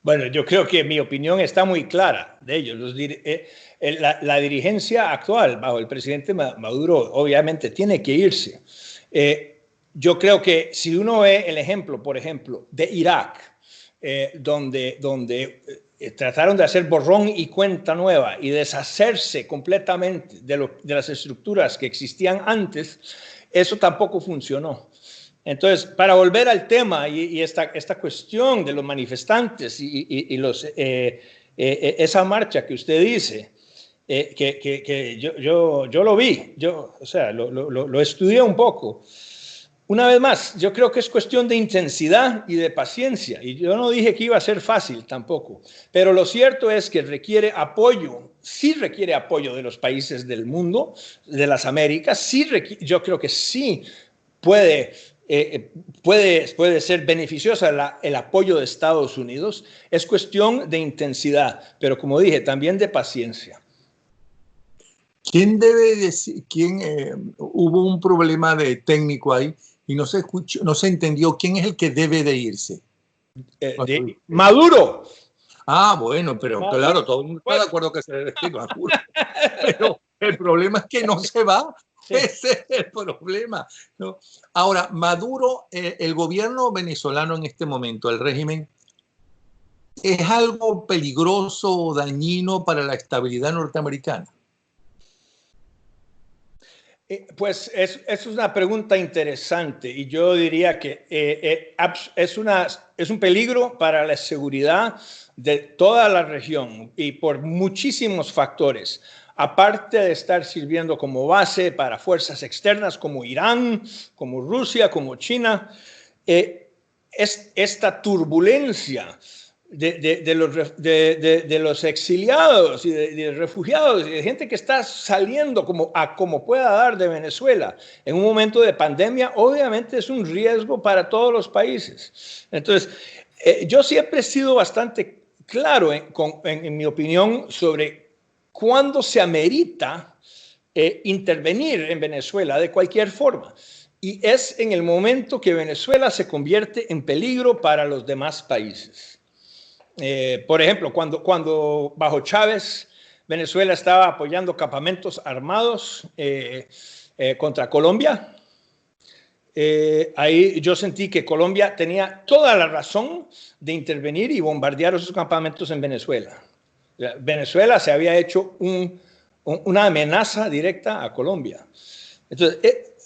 Bueno, yo creo que mi opinión está muy clara de ellos. La dirigencia actual, bajo el presidente Maduro, obviamente tiene que irse. Yo creo que si uno ve el ejemplo, por ejemplo, de Irak, donde trataron de hacer borrón y cuenta nueva y deshacerse completamente de las estructuras que existían antes, eso tampoco funcionó. Entonces, para volver al tema y esta cuestión de los manifestantes y esa marcha que usted dice, que yo lo vi, lo estudié un poco. Una vez más, yo creo que es cuestión de intensidad y de paciencia. Y yo no dije que iba a ser fácil tampoco. Pero lo cierto es que requiere apoyo, sí requiere apoyo de los países del mundo, de las Américas. Yo creo que sí puede ser beneficiosa el apoyo de Estados Unidos. Es cuestión de intensidad, pero como dije, también de paciencia. ¿Quién debe decir, hubo un problema de técnico ahí y no se escuchó, no se entendió quién es el que debe de irse? Maduro. Ah, bueno, pero Maduro, claro, todo el mundo está de acuerdo que se debe ir Maduro. Pero el problema es que no se va. Sí. Ese es el problema, ¿no? Ahora, Maduro, el gobierno venezolano en este momento, el régimen, ¿es algo peligroso o dañino para la estabilidad norteamericana? Pues es una pregunta interesante y yo diría que es un peligro para la seguridad de toda la región y por muchísimos factores. Aparte de estar sirviendo como base para fuerzas externas como Irán, como Rusia, como China, esta turbulencia de los exiliados y de refugiados y de gente que está saliendo como pueda dar de Venezuela en un momento de pandemia, obviamente es un riesgo para todos los países. Entonces, yo siempre he sido bastante claro en mi opinión sobre cuándo se amerita intervenir en Venezuela de cualquier forma. Y es en el momento que Venezuela se convierte en peligro para los demás países. Por ejemplo, cuando bajo Chávez Venezuela estaba apoyando campamentos armados contra Colombia, ahí yo sentí que Colombia tenía toda la razón de intervenir y bombardear esos campamentos en Venezuela. Venezuela se había hecho una amenaza directa a Colombia. Entonces,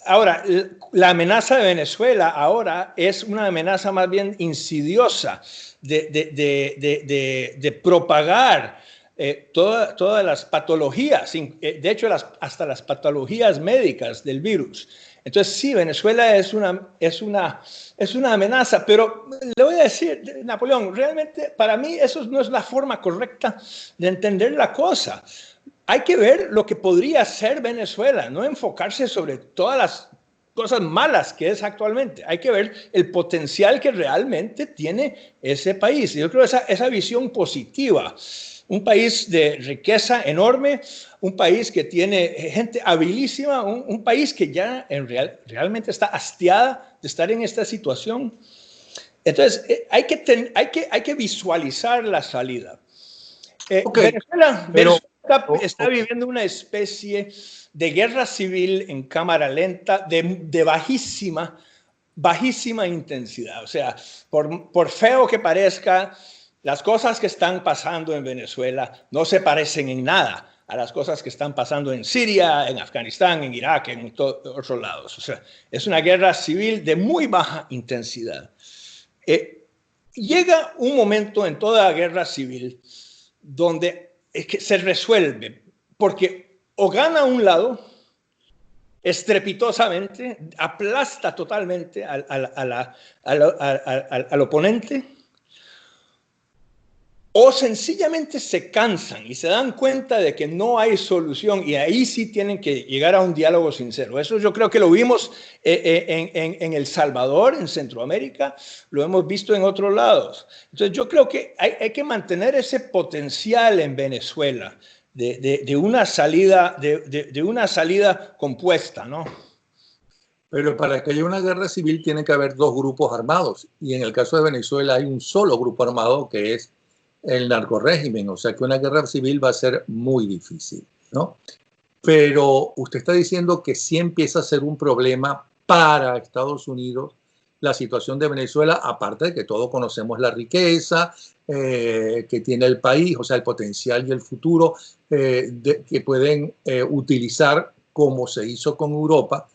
ahora, la amenaza de Venezuela ahora es una amenaza más bien insidiosa de propagar todas las patologías, de hecho hasta las patologías médicas del virus. Entonces sí, Venezuela es una amenaza, pero le voy a decir, Napoleón, realmente para mí eso no es la forma correcta de entender la cosa. Hay que ver lo que podría ser Venezuela, no enfocarse sobre todas las cosas malas que es actualmente. Hay que ver el potencial que realmente tiene ese país. Yo creo esa visión positiva. Un país de riqueza enorme, un país que tiene gente habilísima, un país que ya realmente está hastiada de estar en esta situación. Entonces, hay que visualizar la salida. Venezuela está viviendo una especie de guerra civil en cámara lenta de bajísima intensidad. O sea, por feo que parezca, las cosas que están pasando en Venezuela no se parecen en nada a las cosas que están pasando en Siria, en Afganistán, en Irak, en otros lados. O sea, es una guerra civil de muy baja intensidad. Llega un momento en toda guerra civil donde es que se resuelve, porque o gana un lado estrepitosamente, aplasta totalmente al oponente, o sencillamente se cansan y se dan cuenta de que no hay solución y ahí sí tienen que llegar a un diálogo sincero. Eso yo creo que lo vimos en El Salvador, en Centroamérica, lo hemos visto en otros lados. Entonces yo creo que hay que mantener ese potencial en Venezuela de una salida compuesta, ¿no? Pero para que haya una guerra civil tiene que haber dos grupos armados y en el caso de Venezuela hay un solo grupo armado que es el narcorrégimen, o sea que una guerra civil va a ser muy difícil, ¿no? Pero usted está diciendo que sí empieza a ser un problema para Estados Unidos la situación de Venezuela, aparte de que todos conocemos la riqueza que tiene el país, o sea, el potencial y el futuro que pueden utilizar como se hizo con Europa,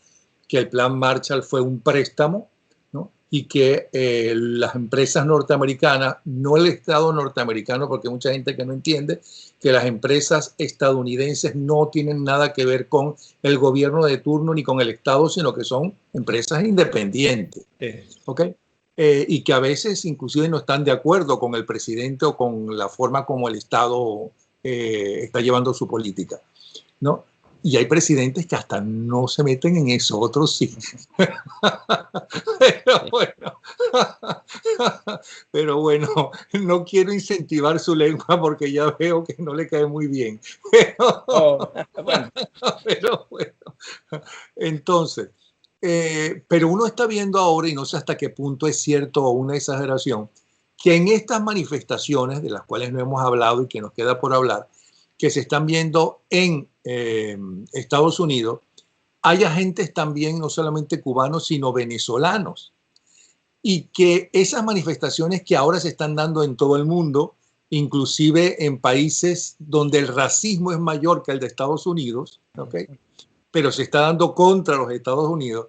que el plan Marshall fue un préstamo, ¿no? Y que las empresas norteamericanas, no el Estado norteamericano, porque hay mucha gente que no entiende que las empresas estadounidenses no tienen nada que ver con el gobierno de turno ni con el Estado, sino que son empresas independientes. ¿Okay? Y que a veces inclusive no están de acuerdo con el presidente o con la forma como el Estado está llevando su política, ¿no? Y hay presidentes que hasta no se meten en eso, otros sí. Pero bueno, no quiero incentivar su lengua porque ya veo que no le cae muy bien. Pero bueno. Entonces, pero uno está viendo ahora, y no sé hasta qué punto es cierto o una exageración, que en estas manifestaciones de las cuales no hemos hablado y que nos queda por hablar, que se están viendo en Estados Unidos, hay agentes también, no solamente cubanos, sino venezolanos. Y que esas manifestaciones que ahora se están dando en todo el mundo, inclusive en países donde el racismo es mayor que el de Estados Unidos, ¿okay? Pero se está dando contra los Estados Unidos,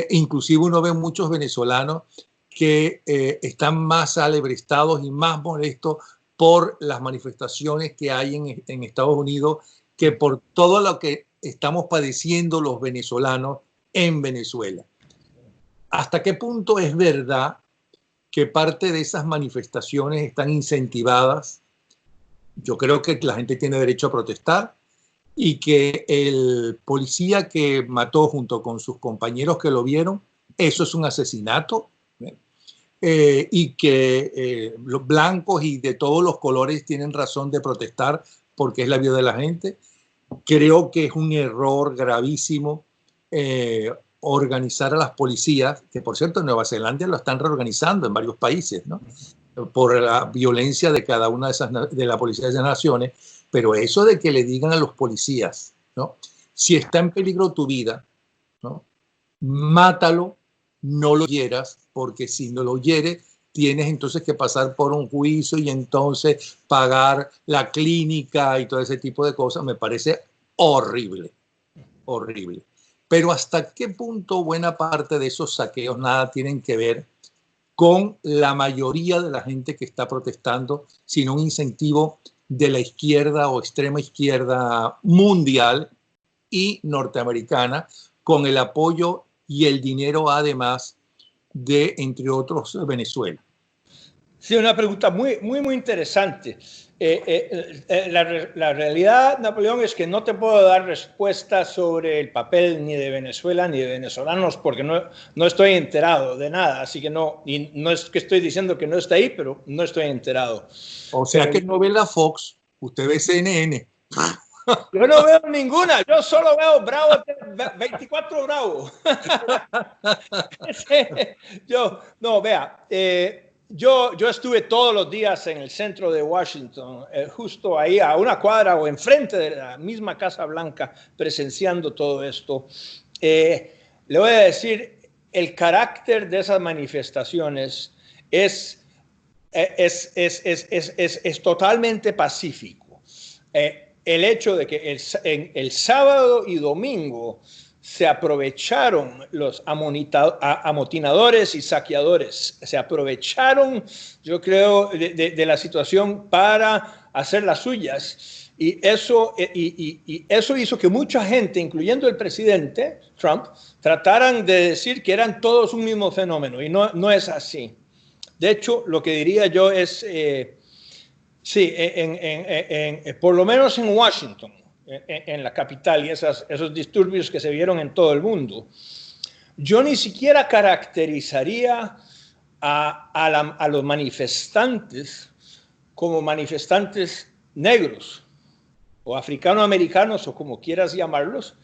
inclusive uno ve muchos venezolanos que están más alebrestados y más molestos por las manifestaciones que hay en Estados Unidos que por todo lo que estamos padeciendo los venezolanos en Venezuela. ¿Hasta qué punto es verdad que parte de esas manifestaciones están incentivadas. Yo creo que la gente tiene derecho a protestar y que el policía que mató junto con sus compañeros que lo vieron, eso es un asesinato, y que los blancos y de todos los colores tienen razón de protestar porque es la vida de la gente. Creo que es un error gravísimo organizar a las policías, que por cierto en Nueva Zelanda lo están reorganizando en varios países, ¿no? Por la violencia de cada una de la policía de esas naciones, pero eso de que le digan a los policías, ¿no? Si está en peligro tu vida, ¿no? Mátalo, no lo hieras, porque si no lo hieres, tienes entonces que pasar por un juicio y entonces pagar la clínica y todo ese tipo de cosas. Me parece horrible, horrible. Pero ¿hasta qué punto buena parte de esos saqueos nada tienen que ver con la mayoría de la gente que está protestando, sino un incentivo de la izquierda o extrema izquierda mundial y norteamericana, con el apoyo y el dinero además de, entre otros, Venezuela? Sí, una pregunta muy interesante. La realidad, Napoleón, es que no te puedo dar respuesta sobre el papel ni de Venezuela ni de venezolanos porque no estoy enterado de nada. Así que no es que estoy diciendo que no está ahí, pero no estoy enterado. O sea que no ve la Fox, usted ve CNN. Yo no veo ninguna, yo solo veo Bravo, 24 Bravo. Yo estuve todos los días en el centro de Washington, justo ahí a una cuadra o enfrente de la misma Casa Blanca, presenciando todo esto. Le voy a decir, el carácter de esas manifestaciones es totalmente pacífico. El hecho de que el sábado y domingo se aprovecharon los amotinadores y saqueadores, se aprovecharon, yo creo, de la situación para hacer las suyas. Y eso hizo que mucha gente, incluyendo el presidente Trump, trataran de decir que eran todos un mismo fenómeno, y no es así. De hecho, lo que diría yo es... sí, por lo menos en Washington, en la capital, y esos disturbios que se vieron en todo el mundo, yo ni siquiera caracterizaría a los manifestantes como manifestantes negros o africanoamericanos o como quieras llamarlos.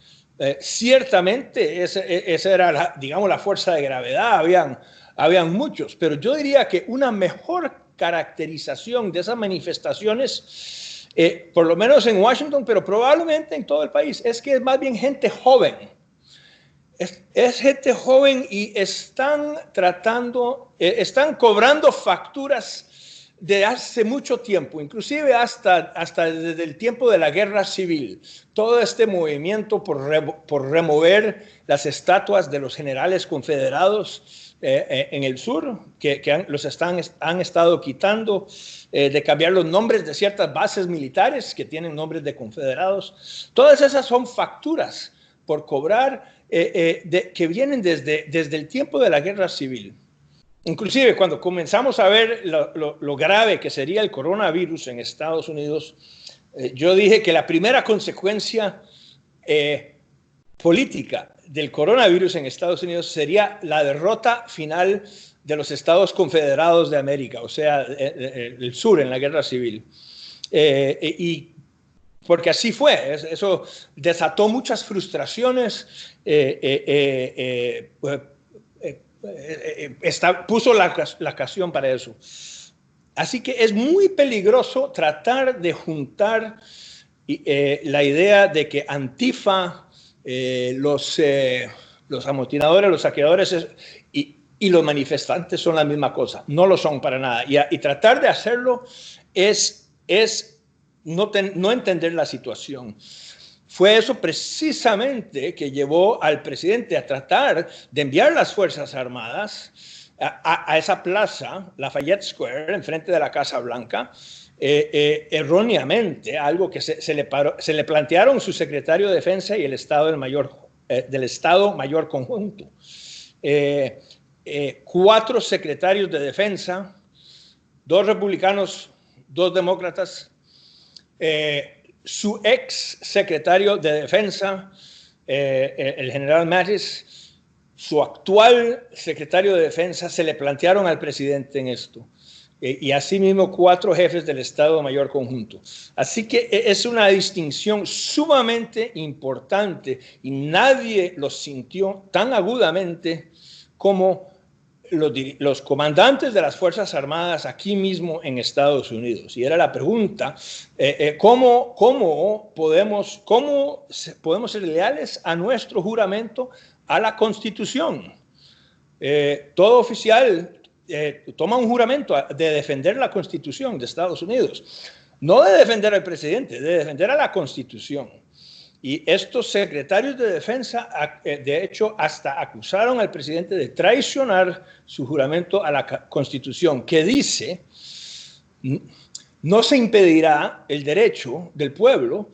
Ciertamente esa era, digamos, la fuerza de gravedad, habían muchos, pero yo diría que una mejor caracterización de esas manifestaciones, por lo menos en Washington, pero probablemente en todo el país, es que es más bien gente joven. Es gente joven y están cobrando facturas de hace mucho tiempo, inclusive hasta desde el tiempo de la Guerra Civil. Todo este movimiento por remover las estatuas de los generales confederados en el sur, que han estado quitando, de cambiar los nombres de ciertas bases militares que tienen nombres de confederados. Todas esas son facturas por cobrar que vienen desde el tiempo de la Guerra Civil. Inclusive cuando comenzamos a ver lo grave que sería el coronavirus en Estados Unidos, yo dije que la primera consecuencia política del coronavirus en Estados Unidos sería la derrota final de los Estados Confederados de América, o sea, el sur en la Guerra Civil. Y porque así fue, eso desató muchas frustraciones, puso la ocasión para eso. Así que es muy peligroso tratar de juntar la idea de que Antifa, los amotinadores, los saqueadores y los manifestantes son la misma cosa. No lo son para nada. Y tratar de hacerlo es no entender la situación. Fue eso precisamente que llevó al presidente a tratar de enviar las Fuerzas Armadas a esa plaza, Lafayette Square, enfrente de la Casa Blanca, erróneamente, algo que se le plantearon su secretario de Defensa y el Estado Mayor Conjunto. 4 secretarios de defensa, 2 republicanos, 2 demócratas, su ex secretario de defensa, el general Mattis, su actual secretario de defensa, se le plantearon al presidente en esto. Y asimismo 4 jefes del Estado Mayor Conjunto. Así que es una distinción sumamente importante y nadie lo sintió tan agudamente como los comandantes de las Fuerzas Armadas aquí mismo en Estados Unidos. Y era la pregunta, ¿cómo podemos ser leales a nuestro juramento a la Constitución? Todo oficial toma un juramento de defender la Constitución de Estados Unidos, no de defender al presidente, de defender a la Constitución. Y estos secretarios de defensa, de hecho, hasta acusaron al presidente de traicionar su juramento a la Constitución, que dice, no se impedirá el derecho del pueblo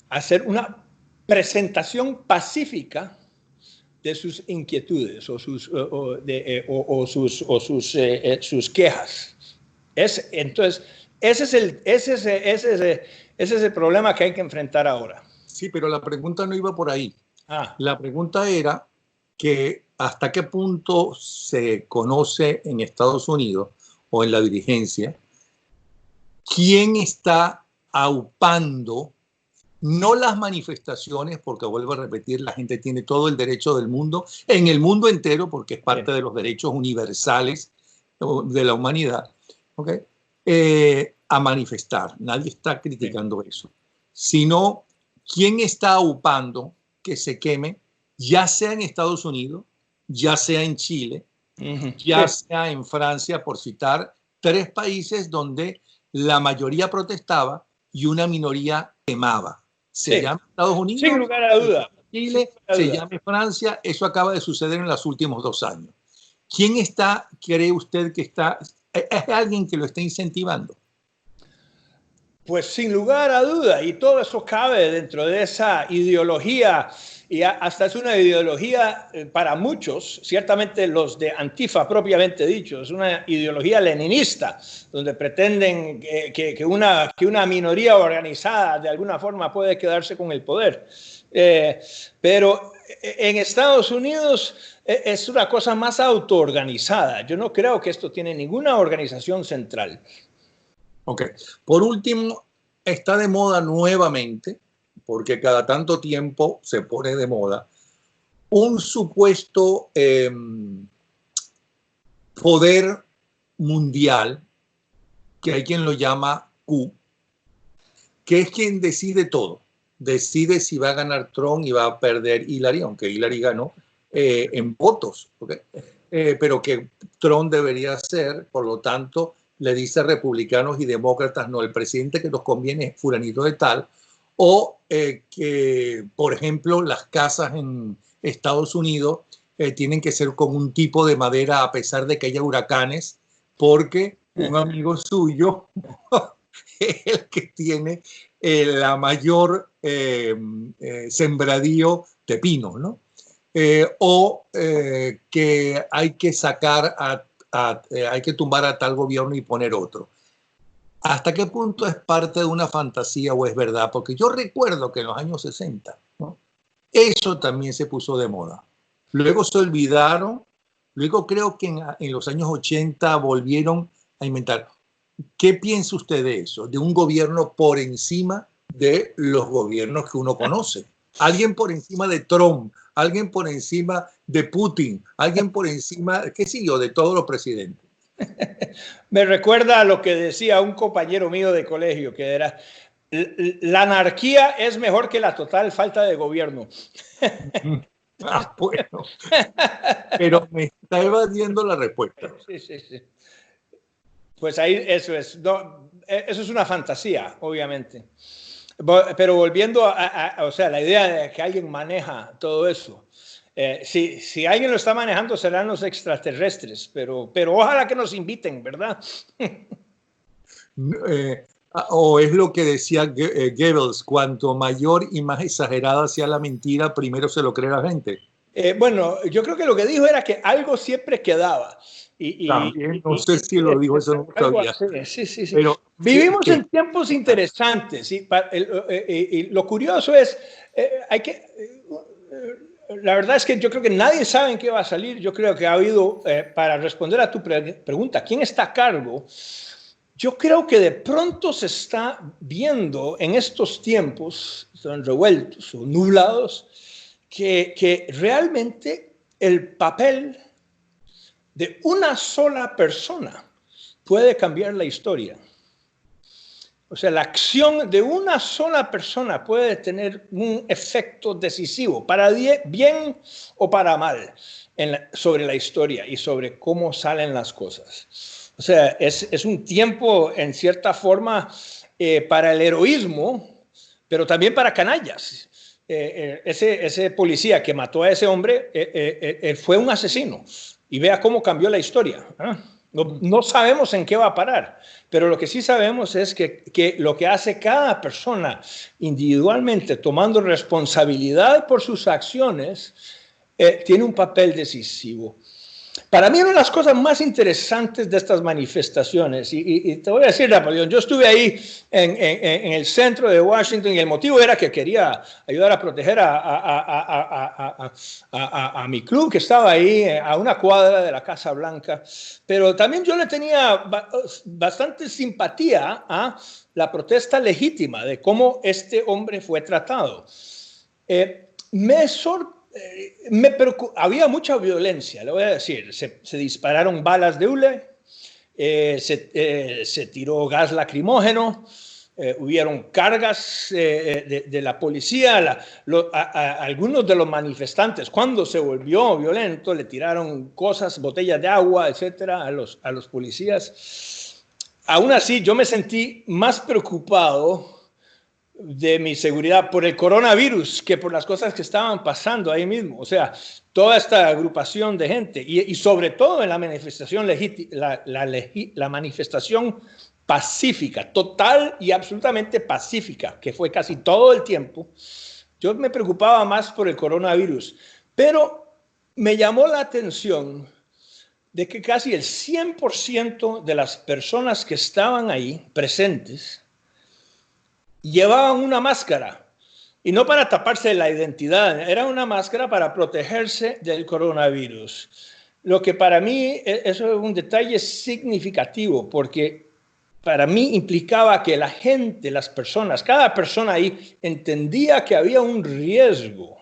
a hacer una presentación pacífica de sus inquietudes o sus quejas. Entonces, ese es el problema que hay que enfrentar ahora. Sí, pero la pregunta no iba por ahí. La pregunta era que hasta qué punto se conoce en Estados Unidos o en la dirigencia quién está aupando, no las manifestaciones, porque vuelvo a repetir, la gente tiene todo el derecho del mundo, en el mundo entero, porque es parte de los derechos universales de la humanidad, ¿okay? A manifestar. Nadie está criticando eso. Sino quién está aupando que se queme, ya sea en Estados Unidos, ya sea en Chile, ya sea en Francia, por citar 3 países donde la mayoría protestaba y una minoría quemaba. Se llama Estados Unidos, sin lugar a duda. Chile, se llama Francia. Eso acaba de suceder en los últimos 2 años. ¿Quién cree usted que está? ¿Es alguien que lo está incentivando? Pues sin lugar a duda, y todo eso cabe dentro de esa ideología, y hasta es una ideología para muchos, ciertamente los de Antifa propiamente dicho, es una ideología leninista, donde pretenden que una minoría organizada de alguna forma puede quedarse con el poder. Pero en Estados Unidos es una cosa más autoorganizada. Yo no creo que esto tiene ninguna organización central. Ok. Por último, está de moda nuevamente, porque cada tanto tiempo se pone de moda, un supuesto poder mundial, que hay quien lo llama Q, que es quien decide todo. Decide si va a ganar Trump y va a perder Hillary, aunque Hillary ganó en votos, ¿okay? Pero que Trump debería ser, por lo tanto, le dice a republicanos y demócratas, no, el presidente que nos conviene es fulanito de tal, o que, por ejemplo, las casas en Estados Unidos tienen que ser con un tipo de madera a pesar de que haya huracanes, porque un amigo suyo es el que tiene la mayor sembradío de pinos, ¿no? Que hay que sacar hay que tumbar a tal gobierno y poner otro. ¿Hasta qué punto es parte de una fantasía o es verdad? Porque yo recuerdo que en los años 60, ¿no? Eso también se puso de moda. Luego se olvidaron, luego creo que en los años 80 volvieron a inventar. ¿Qué piensa usted de eso? De un gobierno por encima de los gobiernos que uno conoce. Alguien por encima de Trump, alguien por encima de Putin, alguien por encima, qué sé yo, de todos los presidentes. Me recuerda a lo que decía un compañero mío de colegio, que era, la anarquía es mejor que la total falta de gobierno. Bueno, pero me está evadiendo la respuesta. Sí. Pues ahí eso es. No, eso es una fantasía, obviamente. Pero volviendo o sea, la idea de que alguien maneja todo eso. Si alguien lo está manejando serán los extraterrestres, pero ojalá que nos inviten, ¿verdad? O es lo que decía Goebbels, cuanto mayor y más exagerada sea la mentira, primero se lo cree la gente. Bueno, yo creo que lo que dijo era que algo siempre quedaba. También, no sé si lo dijo, eso no Algo sabía. así, sí, sí, sí. Pero, Vivimos en tiempos interesantes. ¿Sí? Y lo curioso es, la verdad es que yo creo que nadie sabe en qué va a salir. Yo creo que ha habido, para responder a tu pregunta, ¿quién está a cargo? Yo creo que de pronto se está viendo en estos tiempos, son revueltos o nublados, que realmente el papel de una sola persona puede cambiar la historia. O sea, la acción de una sola persona puede tener un efecto decisivo, para bien o para mal, sobre la historia y sobre cómo salen las cosas. O sea, es un tiempo, en cierta forma, para el heroísmo, pero también para canallas. Ese policía que mató a ese hombre fue un asesino. Y vea cómo cambió la historia. No sabemos en qué va a parar, pero lo que sí sabemos es que lo que hace cada persona individualmente, tomando responsabilidad por sus acciones, tiene un papel decisivo. Para mí, una de las cosas más interesantes de estas manifestaciones, y te voy a decir, Napoleón, yo estuve ahí en el centro de Washington y el motivo era que quería ayudar a proteger a mi club que estaba ahí a una cuadra de la Casa Blanca, pero también yo le tenía bastante simpatía a la protesta legítima de cómo este hombre fue tratado. Había mucha violencia, le voy a decir. Se dispararon balas de hule, se tiró gas lacrimógeno, hubieron cargas de la policía. Algunos de los manifestantes, cuando se volvió violento, le tiraron cosas, botellas de agua, etcétera, a los policías. Aún así, yo me sentí más preocupado de mi seguridad por el coronavirus que por las cosas que estaban pasando ahí mismo. O sea, toda esta agrupación de gente y sobre todo en la manifestación la manifestación pacífica, total y absolutamente pacífica, que fue casi todo el tiempo. Yo me preocupaba más por el coronavirus, pero me llamó la atención de que casi el 100% de las personas que estaban ahí presentes llevaban una máscara, y no para taparse la identidad, era una máscara para protegerse del coronavirus. Lo que para mí, eso es un detalle significativo, porque para mí implicaba que la gente, las personas, cada persona ahí entendía que había un riesgo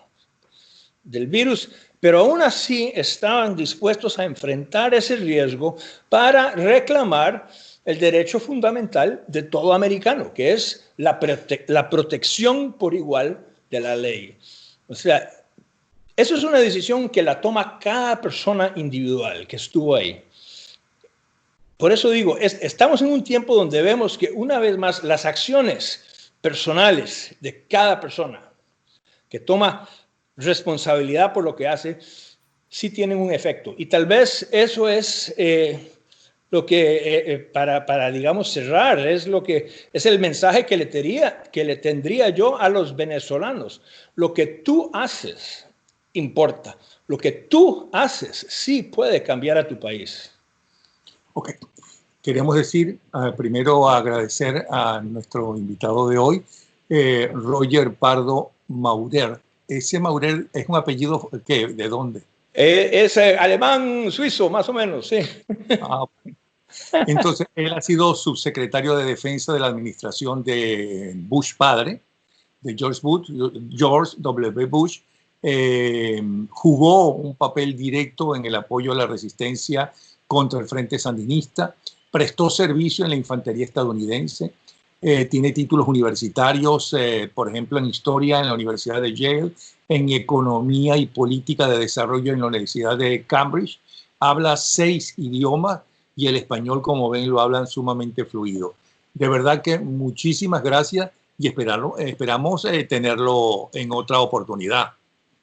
del virus, pero aún así estaban dispuestos a enfrentar ese riesgo para reclamar el derecho fundamental de todo americano, que es la protección por igual de la ley. O sea, eso es una decisión que la toma cada persona individual que estuvo ahí. Por eso digo, estamos en un tiempo donde vemos que una vez más las acciones personales de cada persona que toma responsabilidad por lo que hace, sí tienen un efecto. Y tal vez eso es lo que, para digamos, cerrar, es el mensaje que le tendría yo a los venezolanos. Lo que tú haces importa. Lo que tú haces sí puede cambiar a tu país. Ok. Queremos decir, primero agradecer a nuestro invitado de hoy, Roger Pardo Maurer. Ese Maurer es un apellido, ¿qué? ¿De dónde? Es alemán suizo, más o menos, sí. Entonces, él ha sido subsecretario de Defensa de la administración de Bush padre, de George W. Bush. Jugó un papel directo en el apoyo a la resistencia contra el Frente Sandinista, prestó servicio en la infantería estadounidense, tiene títulos universitarios, por ejemplo, en Historia en la Universidad de Yale, en Economía y Política de Desarrollo en la Universidad de Cambridge, habla 6 idiomas y el español, como ven, lo hablan sumamente fluido. De verdad que muchísimas gracias y esperamos tenerlo en otra oportunidad.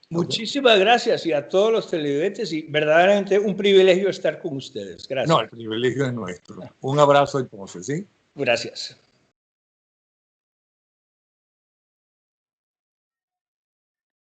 Muchísimas gracias y a todos los televidentes y verdaderamente un privilegio estar con ustedes. Gracias. No, el privilegio es nuestro. Un abrazo entonces, ¿sí? Gracias.